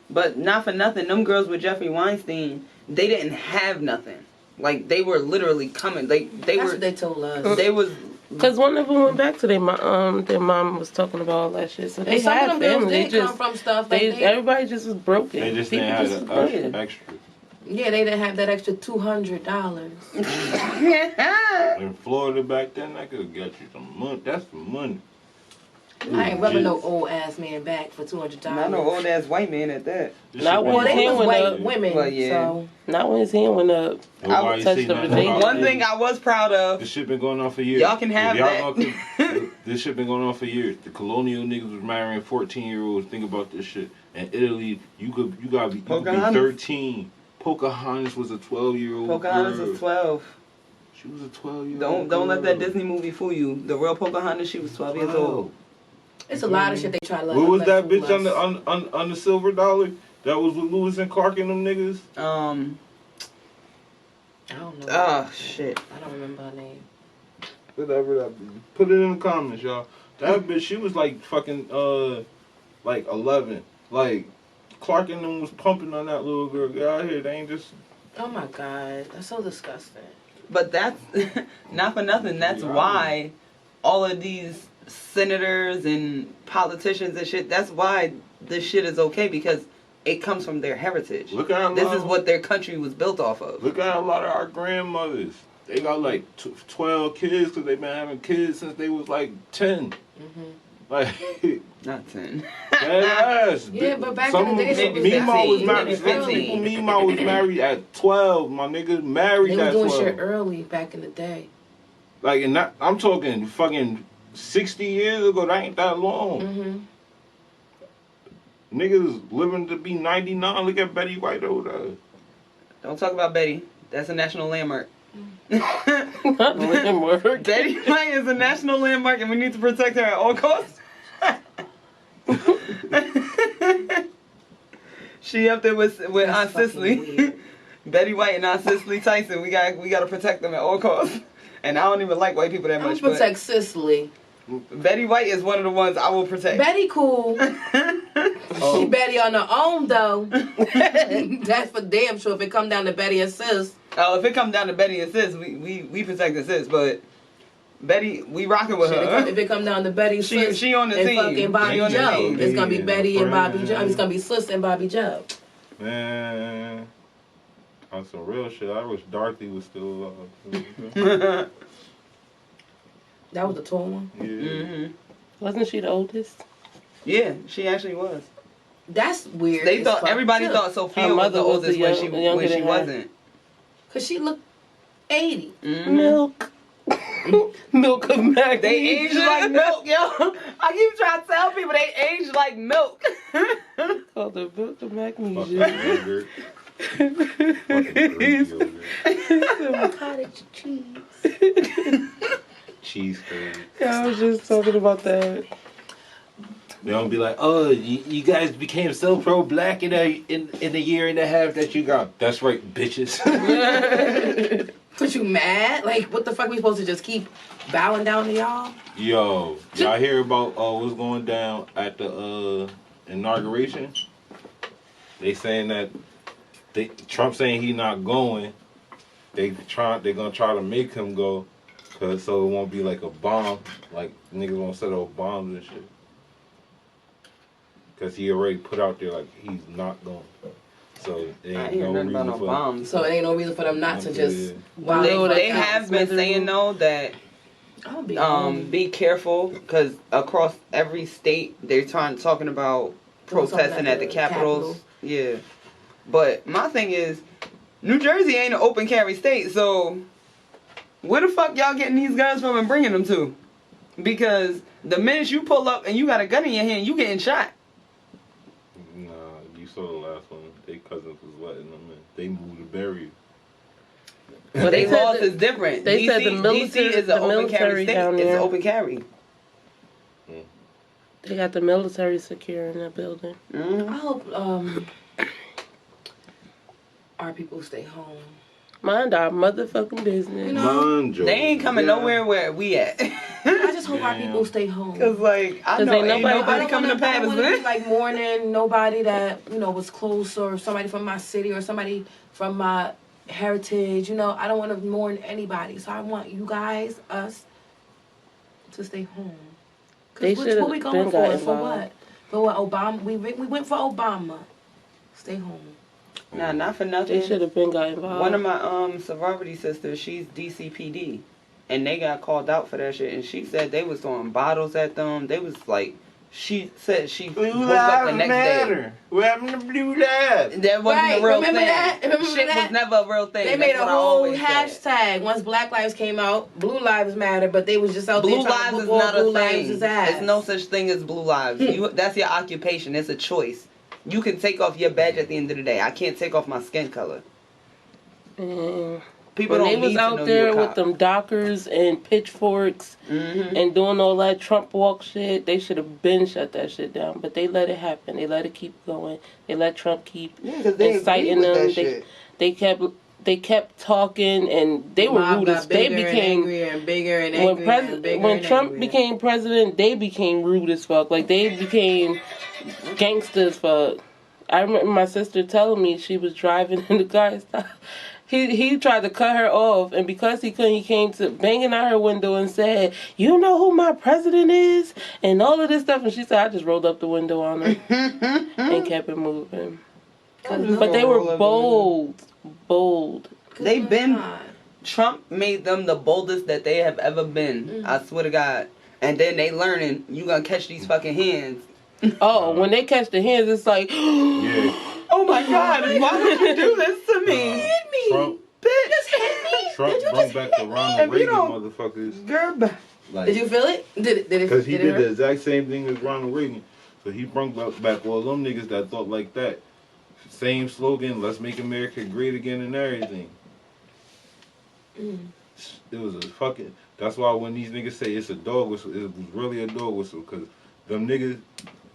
But not for nothing, them girls with Jeffrey Weinstein, they didn't have nothing. Like, they were literally coming. They That's were. what they told us. They was. Because one of them went back to their mom was talking about all that shit. So they And some had of them girls family. They did just come from stuff. they Like everybody just was broken. They just People didn't have just was the broken. extra. yeah, they didn't have that extra $200. In Florida back then, I could have got you some money. That's some money. I ain't rubbing no old ass man back for $200. Not no old ass white man at that. Not Well, when they his was hand went white up. women. Well, yeah. So Not when his hand went up. Why would you touch say the nothing vagina. about One it? thing I was proud of. This shit been going on for years. Y'all can have If y'all that. know, this shit been going on for years. The colonial niggas was marrying 14-year-olds. Think about this shit. In Italy, you could be Pocahontas? 13. Pocahontas was a 12-year-old Pocahontas girl. was 12. She was a 12-year-old. Don't let that Disney movie fool you. The real Pocahontas, she was 12 years old. it's a lot of shit they try to let. What was let that fool bitch on us. the on the silver dollar? That was with Lewis and Clark and them niggas. I don't know. Oh shit. I don't remember her name. Whatever that be. Put it in the comments, y'all. That bitch, she was like fucking like 11. Like Clark and them was pumping on that little girl. Get out here, they ain't just. Oh my god, that's so disgusting. But that's not for nothing. That's why all of these senators and politicians and shit. That's why this shit is okay, because it comes from their heritage. Look at This is what their country was built off of. Look at a lot of our grandmothers. They got like 12 kids because they've been having kids since they was like 10. Like, Not 10. yes. Yeah, but back in the day, maybe Meemaw was 15, married. maybe Some 15. people, Meemaw was married at 12. My nigga married They at was 12. doing shit early back in the day. Like, and that, I'm talking fucking 60 years ago. That ain't that long. Niggas living to be 99. Look at Betty White over there. Don't talk about Betty. That's a national landmark. Landmark. Betty White is a national landmark, and we need to protect her at all costs. She up there with Aunt Cicely. Betty White and Aunt Cicely Tyson. We got to protect them at all costs. And I don't even like white people that much. I'm protect Cicely. Betty White is one of the ones I will protect. Betty cool. She Betty on her own though. That's for damn sure. If it come down to Betty and Sis. Oh, if it come down to Betty and Sis, we protect the Sis, but Betty, we rocking with her. If it come down to Betty, Sis, she on the and team. fucking Bobby Joe, it's gonna be Betty and Bobby Joe. It's gonna be Sis and Bobby Joe. Man, on some real shit, I wish Dorothy was still alive. That was the tall one. Yeah. Mm-hmm. Wasn't she the oldest? Yeah, she actually was. That's weird. They thought everybody thought Sophia was the oldest when she wasn't. Cause she looked 80. Mm-hmm. Milk. Milk of magnesium. They age like milk, yo. I keep trying to tell people they age like milk. Called the milk of magnesium. Fucking Greek yogurt. Cottage cheese. Cheese curd. Yeah, I was just talking about that. They don't be like, oh, you guys became so pro-black in a year and a half that you got. That's right, bitches. Cause you mad? Like, what the fuck we supposed to just keep bowing down to y'all? Yo, y'all hear about what's going down at the inauguration? They saying that Trump saying he not going. They're gonna try to make him go, so it won't be like a bomb. Like niggas won't set off bombs and shit. Cause he already put out there like he's not going. So it ain't no reason for bombs. So it ain't no reason for them not to just. Wow, they have been saying though that be careful because across every state they're talking about protesting at the capitals. Yeah, but my thing is, New Jersey ain't an open carry state, so where the fuck y'all getting these guns from and bringing them to? Because the minute you pull up and you got a gun in your hand, you getting shot. Nah, you saw the last one. They cousins was letting them in. They moved to bury you. But they laws is different. They said the military DC is an open carry state. down there. It's open carry. They got the military secure in that building. Mm-hmm. I hope our people stay home. Mind our motherfucking business. You know, They ain't coming nowhere where we at. I just hope our people stay home. Cause like I know ain't nobody coming to I don't wanna Patterson. be like mourning nobody that was close or somebody from my city or somebody from my heritage. I don't want to mourn anybody. So I want you guys, us, to stay home. Cause what we going for? For what? For what? Obama? We went for Obama. Stay home. Nah, not for nothing. They should have been got involved. One of my sorority sisters, she's DCPD, and they got called out for that shit. And she said they was throwing bottles at them. They was like, she said she woke up the next day. What happened to Blue Lives? That wasn't a real remember thing. That? Remember shit that? was never a real thing. They made a whole hashtag once Black Lives came out. Blue Lives Matter, but they was just out there trying to Blue Lives is not a thing. There's There's no such thing as Blue Lives. That's your occupation. It's a choice. You can take off your badge at the end of the day. I can't take off my skin color. People don't they need was to out know there you a with cop. them dockers and pitchforks and doing all that Trump walk shit. They should have been shut that shit down, but they let it happen. They let it keep going. They let Trump keep inciting them. They kept talking and they were rude as they became angrier and bigger and angrier when Trump became president. They became rude as fuck. Like they became gangster as fuck. I remember my sister telling me she was driving in the car and stuff. He tried to cut her off, and because he couldn't, he came to banging out her window and said, "You know who my president is?" and all of this stuff. And she said, "I just rolled up the window on her and kept it moving." But they were bold. They've been. Trump made them the boldest that they have ever been. I swear to God. And then they learning you gonna catch these fucking hands. Oh, when they catch the hands, it's like, yeah. Oh my God! Why would you do this to me? Hit me, Trump, bitch! Just hit me. Trump brought back the Ronald Reagan motherfuckers. Girl, Like, did you feel it? Did it? Because he did the exact same thing as Ronald Reagan. So he brought back all them niggas that thought like that. Same slogan, let's make America great again and everything. It was a fucking. That's why when these niggas say it's a dog whistle, it was really a dog whistle. Because them niggas,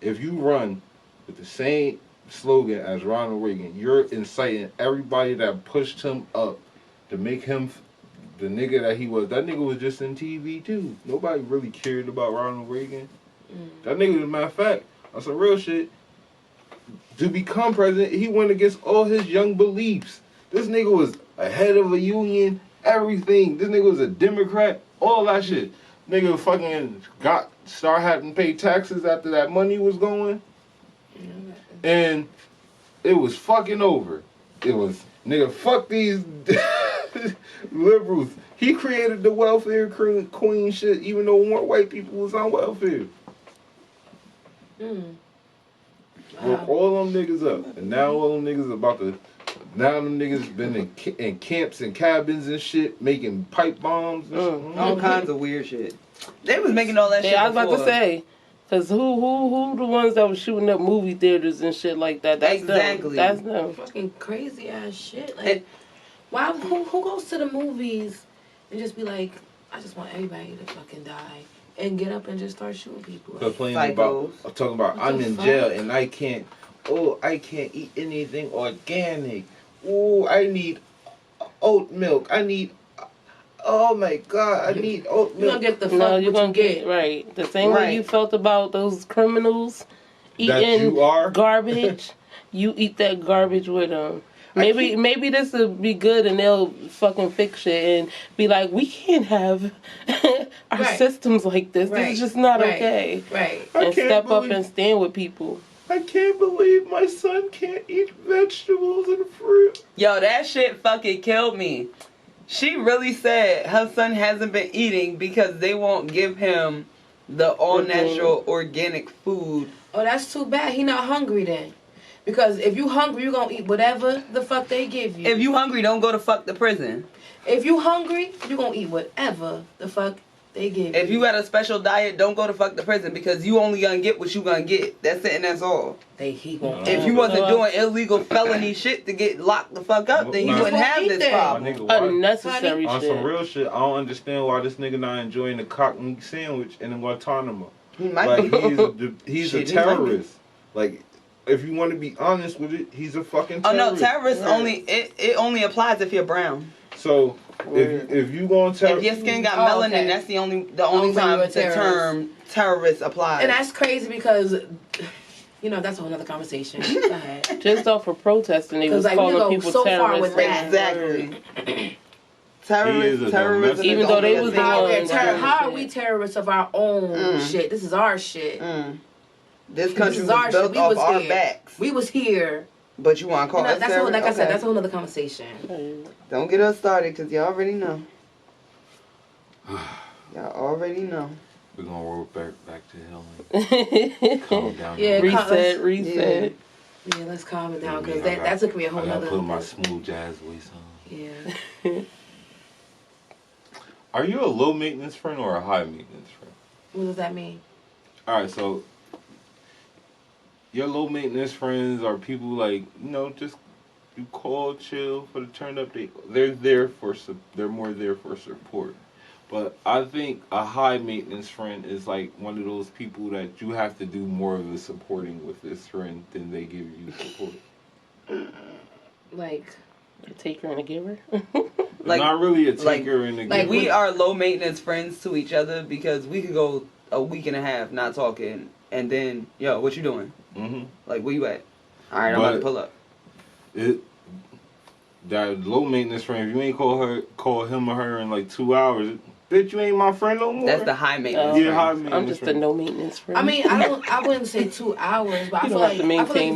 if you run with the same slogan as Ronald Reagan, you're inciting everybody that pushed him up to make him the nigga that he was. That nigga was just in TV too. Nobody really cared about Ronald Reagan. That nigga, as a matter of fact, on some real shit, to become president, he went against all his young beliefs. This nigga was a head of a union, everything. This nigga was a Democrat, all that shit. Nigga fucking started having to pay taxes after that money was going. And it was fucking over. It was, nigga, fuck these liberals. He created the welfare queen shit, even though more white people was on welfare. Broke all them niggas up. And now all them niggas about to... Now them niggas been in camps and cabins and shit, making pipe bombs and shit. All kinds of weird shit. They was making all that shit I was before. about to say. Because who the ones that was shooting up movie theaters and shit like that? That's Exactly. Them. That's them. Fucking crazy ass shit. Like, why? Who goes to the movies and just be like, I just want everybody to fucking die and get up and just start shooting people? Talking about I'm in jail and I can't eat anything organic. Oh, I need oat milk. I need, oh my God, I need oat milk. You're going to get the fuck you're gonna get. Right. The same way you felt about those criminals eating garbage, you eat that garbage with them. Maybe this will be good and they'll fucking fix it and be like, we can't have our systems like this. This is just not okay. Right. And step up and stand with people. I can't believe my son can't eat vegetables and fruit. Yo, that shit fucking killed me. She really said her son hasn't been eating because they won't give him the all-natural organic food. Oh, that's too bad. He not hungry then. Because if you hungry, you gonna eat whatever the fuck they give you. If you hungry, don't go to fuck the prison. If you hungry, you gonna eat whatever the fuck they give you. If you got a special diet, don't go to fuck the prison because you only gonna get what you gonna get. That's it and that's all. He won't. If you wasn't doing illegal felony shit to get locked the fuck up, then you wouldn't have this problem. Unnecessary on shit. some real shit, I don't understand why this nigga not enjoying the cock meat sandwich in Guantanamo. He might be. He's a terrorist. Like, if you want to be honest with it, he's a fucking terrorist. Oh no, terrorists it only applies if you're brown. So if you gonna tell, if your skin got melanin, that's the only time the term terrorist applies. And that's crazy because, that's a whole other conversation. Go ahead. Just off for protesting, they was calling people so terrorists. far with that. Exactly. Terrorism. Even though they was the ones. How are we terrorists of our own shit? This is our shit. This country was built off our backs. We was here. But you want to call us terrorists? Like I said, that's a whole other conversation. Don't get us started because y'all already know. Y'all already know. We're going to roll back to hell. Calm down. Yeah, reset. Yeah, let's calm it down because that took me a whole other. I put my smooth jazz voice on. Yeah. Are you a low maintenance friend or a high maintenance friend? What does that mean? All right, so your low maintenance friends are people like, just you call, chill for the turn up. They're more there for support. But I think a high maintenance friend is like one of those people that you have to do more of the supporting with this friend than they give you support. Like a taker and a giver? Like, not really a taker and a giver. Like we are low maintenance friends to each other because we could go a week and a half not talking and then, yo, what you doing? Mm-hmm. Like, where you at? All right, I'm about to pull up. That low maintenance friend, if you ain't call him or her in like 2 hours, bitch, you ain't my friend no more. That's the high maintenance friend. High maintenance I'm just a no maintenance friend. I mean, I wouldn't say 2 hours, but I feel like if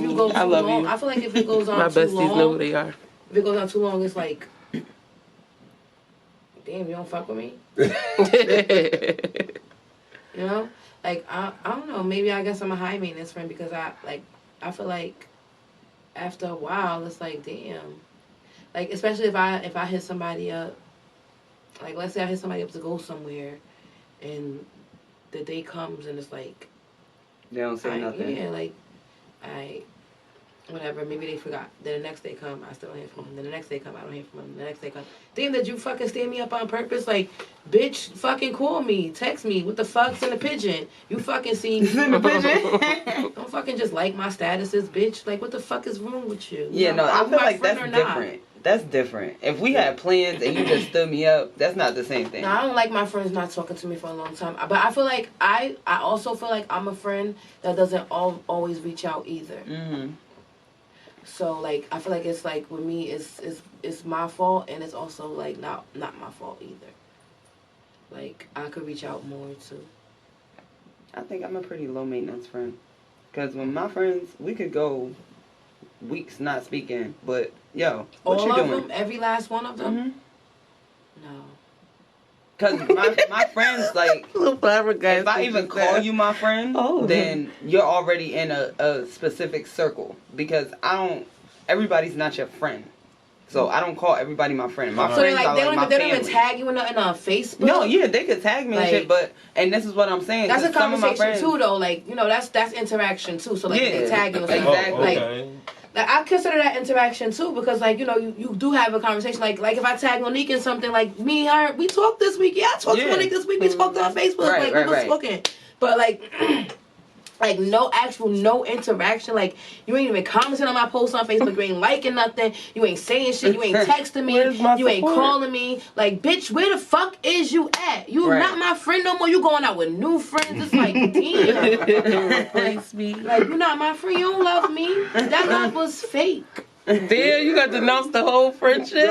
you go too long, I feel like if it goes on my too besties long, know who they are. If it goes on too long, it's like, damn, you don't fuck with me. Like I don't know. Maybe I guess I'm a high maintenance friend because I feel like after a while it's like, damn. Like, especially if I hit somebody up, like, let's say I hit somebody up to go somewhere, and the day comes and it's like... They don't say nothing. Yeah, like, whatever, maybe they forgot. Then the next day come, I still don't hear from them. Then the next day come, I don't hear from them. The next day come, damn, did you fucking stand me up on purpose? Like, bitch, fucking call me, text me. What the fuck's in the pigeon? You fucking see me. In the pigeon? Don't fucking just like my statuses, bitch. Like, what the fuck is wrong with you? Yeah, You know, no, I are you feel my like friend that's or not? different. That's different. If we had plans and you just stood me up, that's not the same thing. No, I don't like my friends not talking to me for a long time. But I feel like I also feel like I'm a friend that doesn't always reach out either. Mm-hmm. So like I feel like it's like with me it's my fault, and it's also like not my fault either. Like I could reach out more too. I think I'm a pretty low maintenance friend. Because when my friends, we could go weeks not speaking, but yo, what All you of doing? them, every last one of them. Mm-hmm. No. Because my friends, like, if I even call you my friend, Oh. then you're already in a specific circle. Because everybody's not your friend. So I don't call everybody my friend. My So they friends are like my they don't even family. tag you in nothing on Facebook. No, yeah, they could tag me and shit, and this is what I'm saying. That's a 'cause some of my conversation friends, too, though. Like that's interaction too. So like Yeah, they tag you and stuff. exactly. Okay. Like I consider that interaction too, because like you do have a conversation. Like if I tag Monique in something, like me and her, we talked this week. Yeah, I talked to Monique this week. We talked on Facebook. Right, like we was right. talking, but like. Like no interaction. Like you ain't even commenting on my post on Facebook. You ain't liking nothing. You ain't saying shit. You ain't texting me. You ain't calling me. Like bitch, where the fuck is you at? You not my friend no more. You going out with new friends. It's like damn. Replace me. Like you not my friend. You don't love me. That love was fake. Damn, you got to denounce the whole friendship.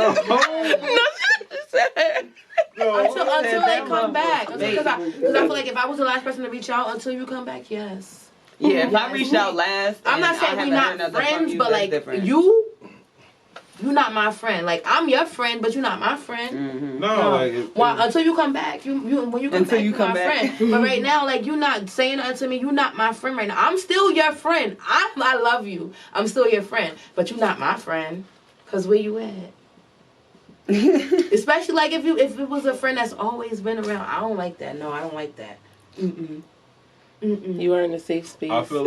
Until they come back. Because I feel like if I was the last person to reach out until you come back, yes. Yeah, if I reached out last, I'm not saying we not friends, but like you not my friend. Like I'm your friend, but you're not my friend. Mm-hmm. No. Until you come back, when you come back, you're my friend. But right now, like you're not saying nothing to me. You're not my friend right now. I'm still your friend. I love you. I'm still your friend, but you're not my friend. Cause where you at? Especially like if it was a friend that's always been around. I don't like that. No, I don't like that. You are in a safe space. I feel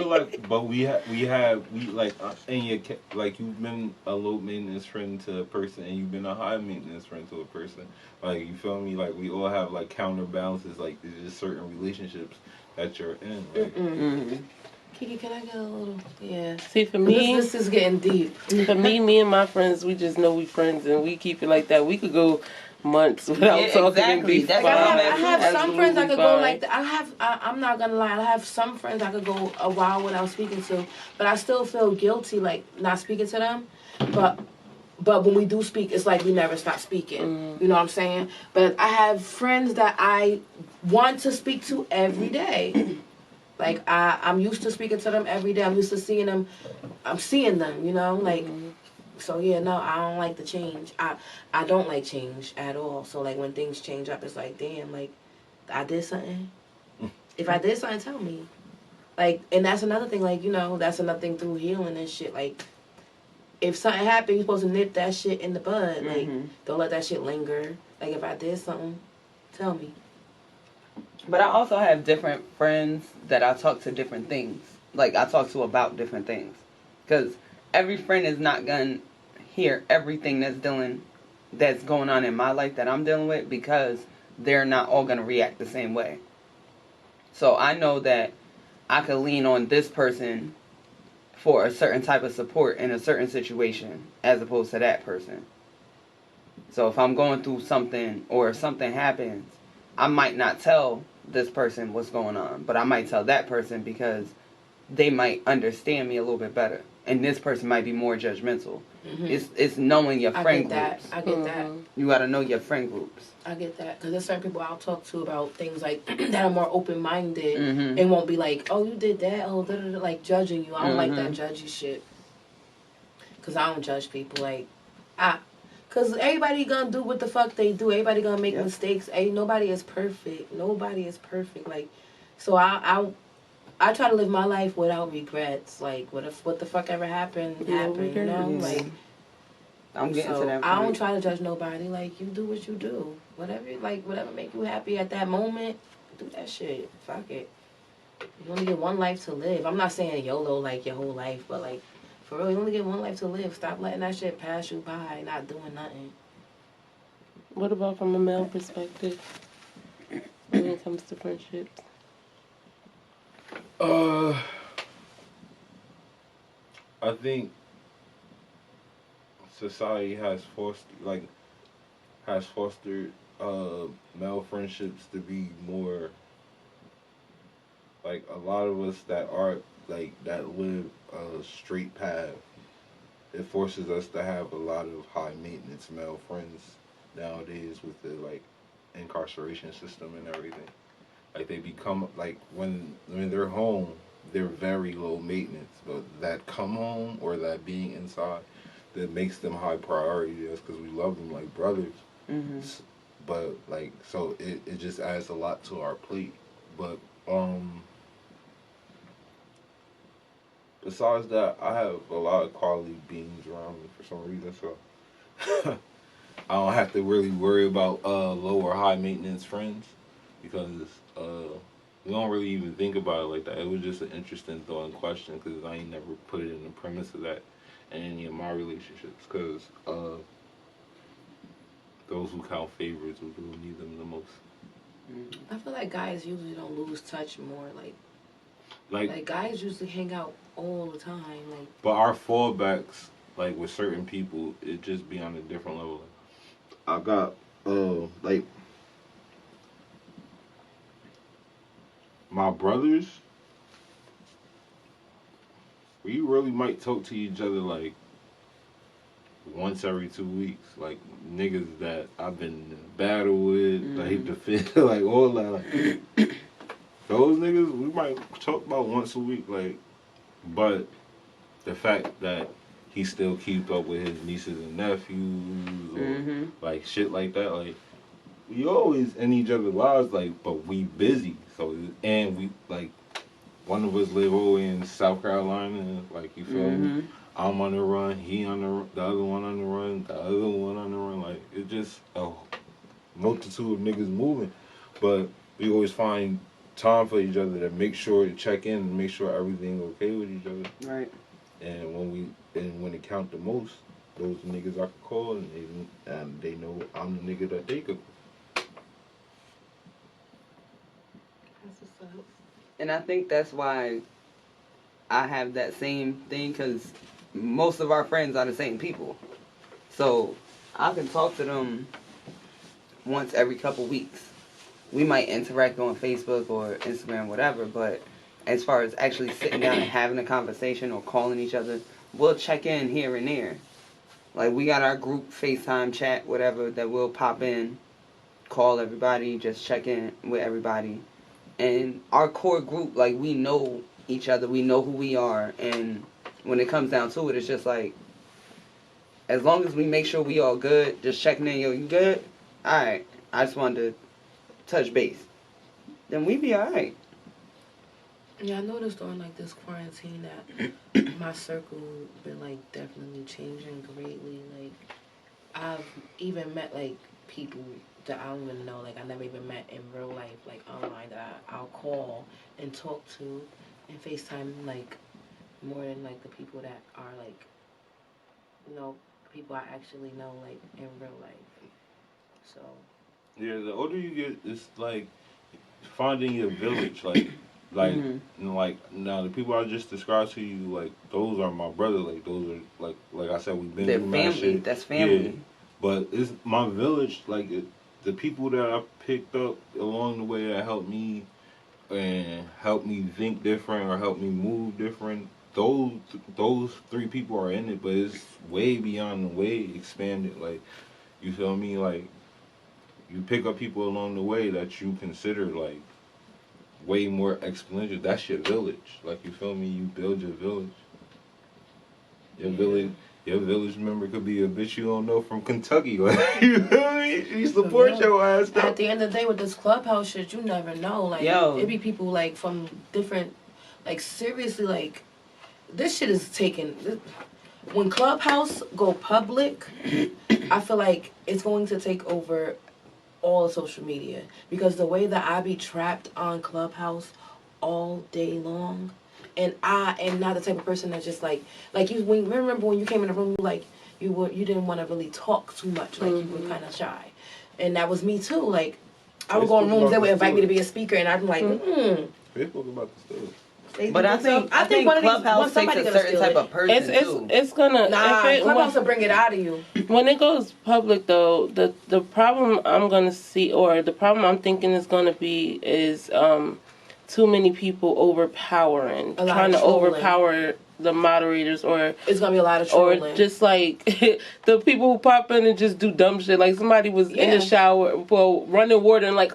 like, but we like and you like you've been a low maintenance friend to a person, and you've been a high maintenance friend to a person. Like you feel me? Like we all have like counterbalances. Like there's just certain relationships that you're in. Like. Kiki, can I get a little? Yeah. See, for me, this is getting deep. For me and my friends, we just know we friends, and we keep it like that. We could go months without talking and be fine. I have some friends I could go like that. I'm not gonna lie. I have some friends I could go a while without speaking to, but I still feel guilty like not speaking to them. But when we do speak, it's like we never stop speaking. You know what I'm saying? But I have friends that I want to speak to every day. Like I'm used to speaking to them every day. I'm used to seeing them. I'm seeing them. You know, like. So yeah, no, I don't like the change. I don't like change at all. So like when things change up, it's like damn, like I did something. If I did something, tell me. Like, and that's another thing. Like that's another thing through healing and shit. Like if something happened, you're supposed to nip that shit in the bud. Like don't let that shit linger. Like if I did something, tell me. But I also have different friends that I talk to different things. Like, I talk to about different things. Because every friend is not going to hear everything that's going on in my life that I'm dealing with, because they're not all going to react the same way. So I know that I could lean on this person for a certain type of support in a certain situation as opposed to that person. So if I'm going through something or if something happens, I might not tell this person what's going on, but I might tell that person because they might understand me a little bit better, and this person might be more judgmental. It's knowing your friend groups. I get that. You got to know your friend groups. I get that, because there's certain people I'll talk to about things like that are more open-minded and won't be like, oh, you did that, oh, like judging you. I don't like that judgy shit, because I don't judge people. Like because everybody gonna do what the fuck they do. Everybody gonna make mistakes. Nobody is perfect. Like, so I try to live my life without regrets. Like, what the fuck ever happened, happened. You know, like. I'm getting to that point. I don't try to judge nobody. Like, you do what you do. Whatever make you happy at that moment, do that shit. Fuck it. You only get one life to live. I'm not saying YOLO like your whole life, but like, for real, you only get one life to live. Stop letting that shit pass you by, not doing nothing. What about from a male perspective when it comes to friendships? I think society has fostered male friendships to be more like a lot of us that are like that live a straight path. It forces us to have a lot of high maintenance male friends nowadays with the like incarceration system and everything. Like they become like when they're home, they're very low maintenance, but that come home or that being inside, that makes them high priority to us because we love them like brothers. Mm-hmm. But like so, it just adds a lot to our plate. But besides that, I have a lot of quality beings around me for some reason, so I don't have to really worry about low or high maintenance friends because we don't really even think about it like that. It was just an interesting thought and question because I ain't never put it in the premise of that in any of my relationships because those who count favorites will need them the most. I feel like guys usually don't lose touch more. Like guys usually hang out all the time. Like, but our fallbacks, like with certain people, it just be on a different level. I got like my brothers. We really might talk to each other like once every 2 weeks. Like niggas that I've been in battle with, like defend, like all that. Like, those niggas, we might talk about once a week. Like, but the fact that he still keeps up with his nieces and nephews, or like shit like that. Like, we always in each other's lives. Like, but we busy. So and we like. One of us live over in South Carolina, like, you feel me? I'm on the run, he on the other one on the run, the other one on the run. Like, it's just a multitude of niggas moving. But we always find time for each other to make sure to check in and make sure everything okay with each other. Right. And when it count the most, those are niggas I can call and they know I'm the nigga that they could. that's what's up. And I think that's why I have that same thing, because most of our friends are the same people. So I can talk to them once every couple weeks. We might interact on Facebook or Instagram, whatever, but as far as actually sitting down and having a conversation or calling each other, we'll check in here and there. Like, we got our group FaceTime chat, whatever, that we'll pop in, call everybody, just check in with everybody. And our core group, like, we know each other, we know who we are, and when it comes down to it, it's just like, as long as we make sure we all good, just checking in, yo, you good? Alright, I just wanted to touch base. Then we be alright. Yeah, I noticed during like this quarantine that my circle been like definitely changing greatly. Like, I've even met like people that I don't even know, like I never even met in real life, like online, that I'll call and talk to and FaceTime, like, more than like the people that are like, you know, people I actually know, like, in real life. So Yeah, the older you get, it's like finding your village, like you know, like now the people I just described to you, like those are my brother, like those are like I said, we've been They're through family. shit. That's family. Yeah, but it's my village, like the people that I picked up along the way that helped me and helped me think different or helped me move different. Those three people are in it, but it's way beyond the way expanded. Like, you feel me? Like, you pick up people along the way that you consider like way more exponential. That's your village. Like, you feel me? You build your village. Your village member could be a bitch you don't know from Kentucky. Like, you feel me? She support your ass. Though. At the end of the day, with this Clubhouse shit, you never know. Like, it be people like from different, like, seriously, like, this shit is taken. When Clubhouse go public, I feel like it's going to take over all of social media, because the way that I be trapped on Clubhouse all day long, and I am not the type of person that's just like you. Remember when you came in the room, like you didn't want to really talk too much, like you were kind of shy, and that was me too. Like I would go in rooms, they would invite me to be a speaker, and I'd be like, Facebook about the stuff. But I think one of these, Clubhouse takes a certain type of person too. It's gonna Clubhouse will bring it out of you. When it goes public though, the problem I'm gonna see, or the problem I'm thinking is gonna be is too many people trying to overpower the moderators, or it's gonna be a lot of trolling, or just like the people who pop in and just do dumb shit. Like somebody was in the shower, running water and like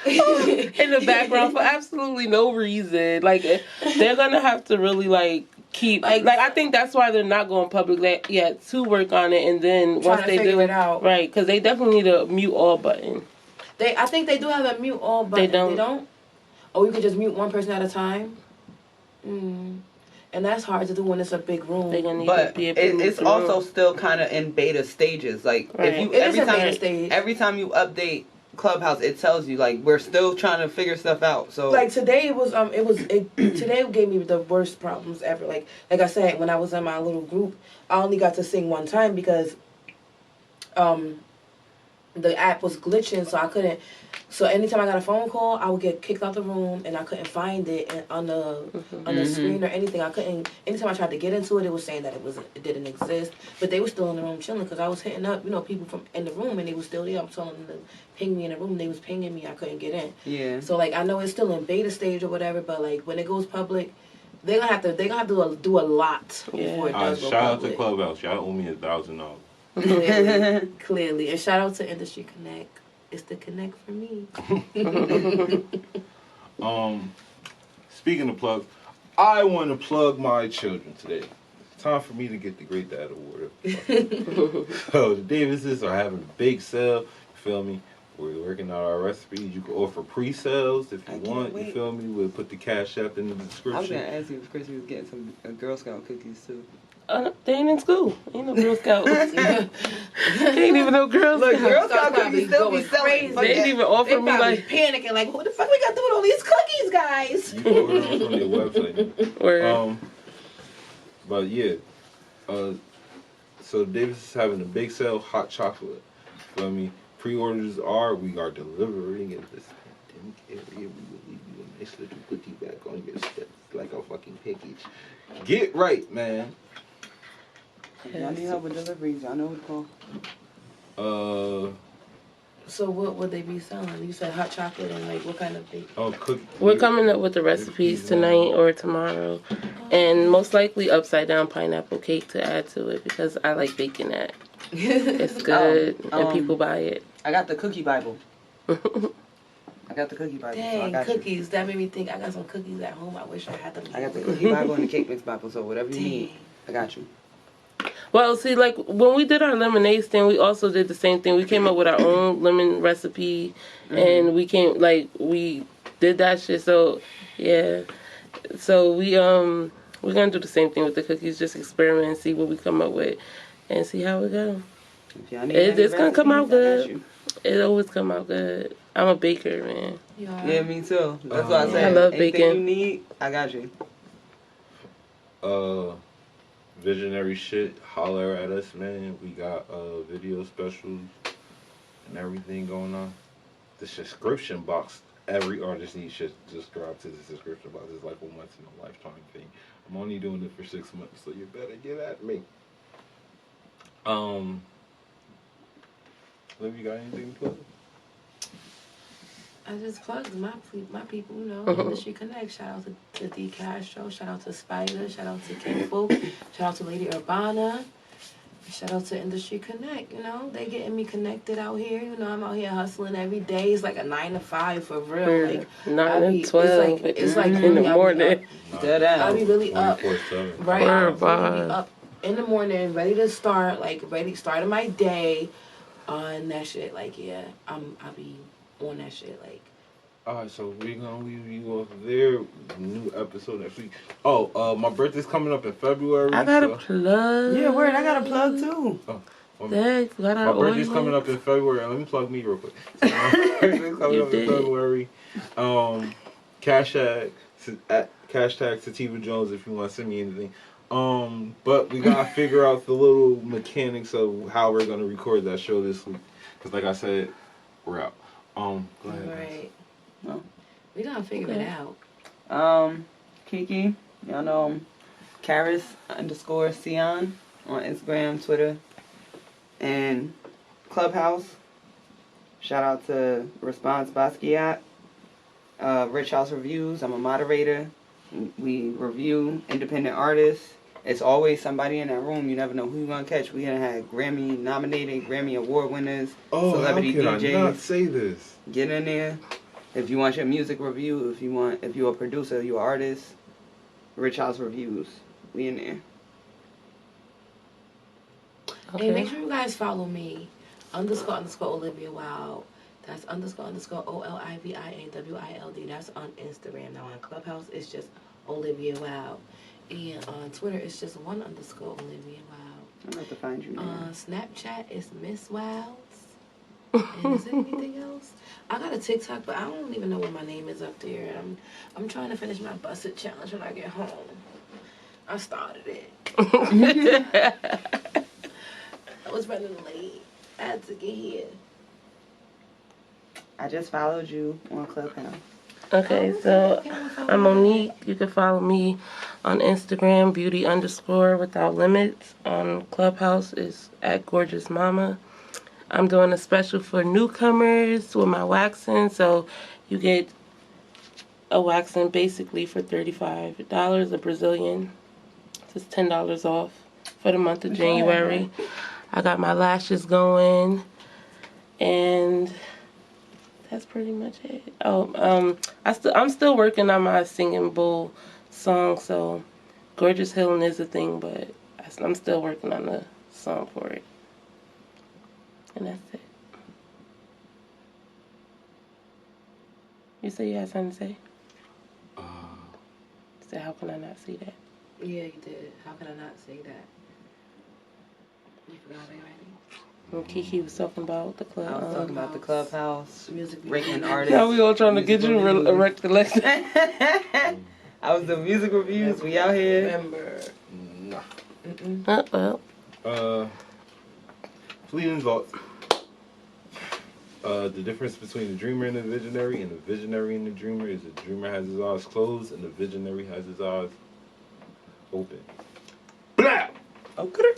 in the background for absolutely no reason. Like they're gonna have to really like keep like I think that's why they're not going public yet, to work on it, and then once they do it out, right, because they definitely need a mute all button. I think they do have a mute all button. They don't. Oh, you could just mute one person at a time. And that's hard to do when it's a big room. But it's also still kind of in beta stages. Like if you every time you update Clubhouse, it tells you like we're still trying to figure stuff out. So like today today gave me the worst problems ever. Like I said, when I was in my little group, I only got to sing one time because the app was glitching, so I couldn't. So anytime I got a phone call, I would get kicked out the room, and I couldn't find it on the screen or anything. I couldn't. Anytime I tried to get into it, it was saying that it didn't exist. But they were still in the room chilling because I was hitting up, people from in the room, and they were still there. I'm telling them to ping me in the room. They was pinging me. I couldn't get in. Yeah. So like I know it's still in beta stage or whatever, but like when it goes public, they're gonna have to do a lot before it does go shout out public. to Clubhouse. Y'all owe me $1,000. Clearly, and shout out to Industry Connect. It's the connect for me. Speaking of plugs, I want to plug my children today. It's time for me to get the Great Dad Award. So the Davises are having a big sale. You feel me? We're working on our recipes. You can offer pre-sales if you want. You feel me? We'll put the Cash App in the description. I was gonna ask you if Chris was getting some Girl Scout cookies too. They ain't in school. Ain't no Girl Scouts. Ain't even no Girl Scouts. Look, Girl Scout cookies still be selling. They ain't even offer me like panicking, like, what the fuck we got to do with all these cookies, guys? You can order them from their website. But yeah, so Davis is having a big sale, hot chocolate. Feel me? Pre-orders we are delivering in this pandemic area. We will leave you a nice little goodie bag on your steps like a fucking package. Get right, man. If y'all need help with deliveries, y'all know what to call. So what would they be selling? You said hot chocolate and like what kind of thing? Cookie. We're coming up with the recipes tonight or tomorrow, and most likely upside down pineapple cake to add to it because I like baking that. It's good and people buy it. I got the cookie Bible. Dang, so cookies. That made me think I got some cookies at home. I wish I had them. I got the cookie Bible and the cake mix Bible, so whatever you need, I got you. Well, see, like, when we did our lemonade stand, we also did the same thing. We came up with our own lemon recipe, and we did that shit, so, yeah. So, we're gonna do the same thing with the cookies, just experiment and see what we come up with, and see how it goes. It's gonna come out good. It always come out good. I'm a baker, man. Yeah, me too. That's why I said, I love anything baking. you need, I got you. Visionary shit, holler at us, man. We got video specials and everything going on. The subscription box, every artist needs should subscribe to the subscription box. It's like a once in a lifetime thing. I'm only doing it for 6 months, so you better get at me. Liv, you got anything to plug? I just plugged my people, Industry Connect. Shout out to D Castro. Shout out to Spider. Shout out to Kinfolk. Shout out to Lady Urbana. Shout out to Industry Connect. They getting me connected out here. I'm out here hustling every day. It's like a 9 to 5 for real. Like 9 to 12. It's like in the morning. I'll be really up. Right. I'll be up in the morning, ready to start. Like starting my day on that shit. Like I'll be on that shit, like. Alright, so we're gonna leave you off there. New episode next week. My birthday's coming up in February. I got a plug. Yeah, word. I got a plug too. My birthday's coming up in February. Let me plug me real quick. So my birthday's coming up in February. Cash App, at hashtag Sativa Jones if you want to send me anything. But we gotta figure out the little mechanics of how we're gonna record that show this week. Cause like I said, we're out. Go ahead. Right. No. We gotta figure it out. Kiki, y'all know Karis _Sion on Instagram, Twitter, and Clubhouse. Shout out to Response Basquiat. Rich House Reviews. I'm a moderator. We review independent artists. It's always somebody in that room. You never know who you're gonna catch. We done had Grammy nominated, Grammy award winners, celebrity how could DJs. I not say this? Get in there. If you want your music review, if you're a producer, you're an artist, Rich House Reviews. We in there. Okay. Hey, make sure you guys follow me. __ Olivia Wild. That's _ OLIVIAWILD. That's on Instagram. Now on Clubhouse, it's just Olivia Wild. And on Twitter, it's just _ Olivia Wild. I'm about to find you. Snapchat is Miss Wilds. And is there anything else? I got a TikTok, but I don't even know what my name is up there. I'm trying to finish my busted challenge when I get home. I started it. I was running late. I had to get here. I just followed you on Clubhouse. Okay, so I'm Monique. You can follow me on Instagram, beauty _ without limits. On Clubhouse is at Gorgeous Mama. I'm doing a special for newcomers with my waxing, so you get a waxing basically for $35, a Brazilian. It's $10 off for the month of January. I got my lashes going, and that's pretty much it. I'm still working on my singing bowl song, so Gorgeous Healing is a thing, but I'm still working on the song for it. And that's it. You say you had something to say? So how can I not see that? Yeah, you did. How can I not say that? You forgot already? When Kiki was talking about the club. I was talking about the Clubhouse, music ranking artists. Now we all trying to get you a recollection. I was the music reviews. We out here. Remember. Nah. Well. Fleeting thoughts. The difference between the dreamer and the visionary and the dreamer is the dreamer has his eyes closed and the visionary has his eyes open. Blah! Okay.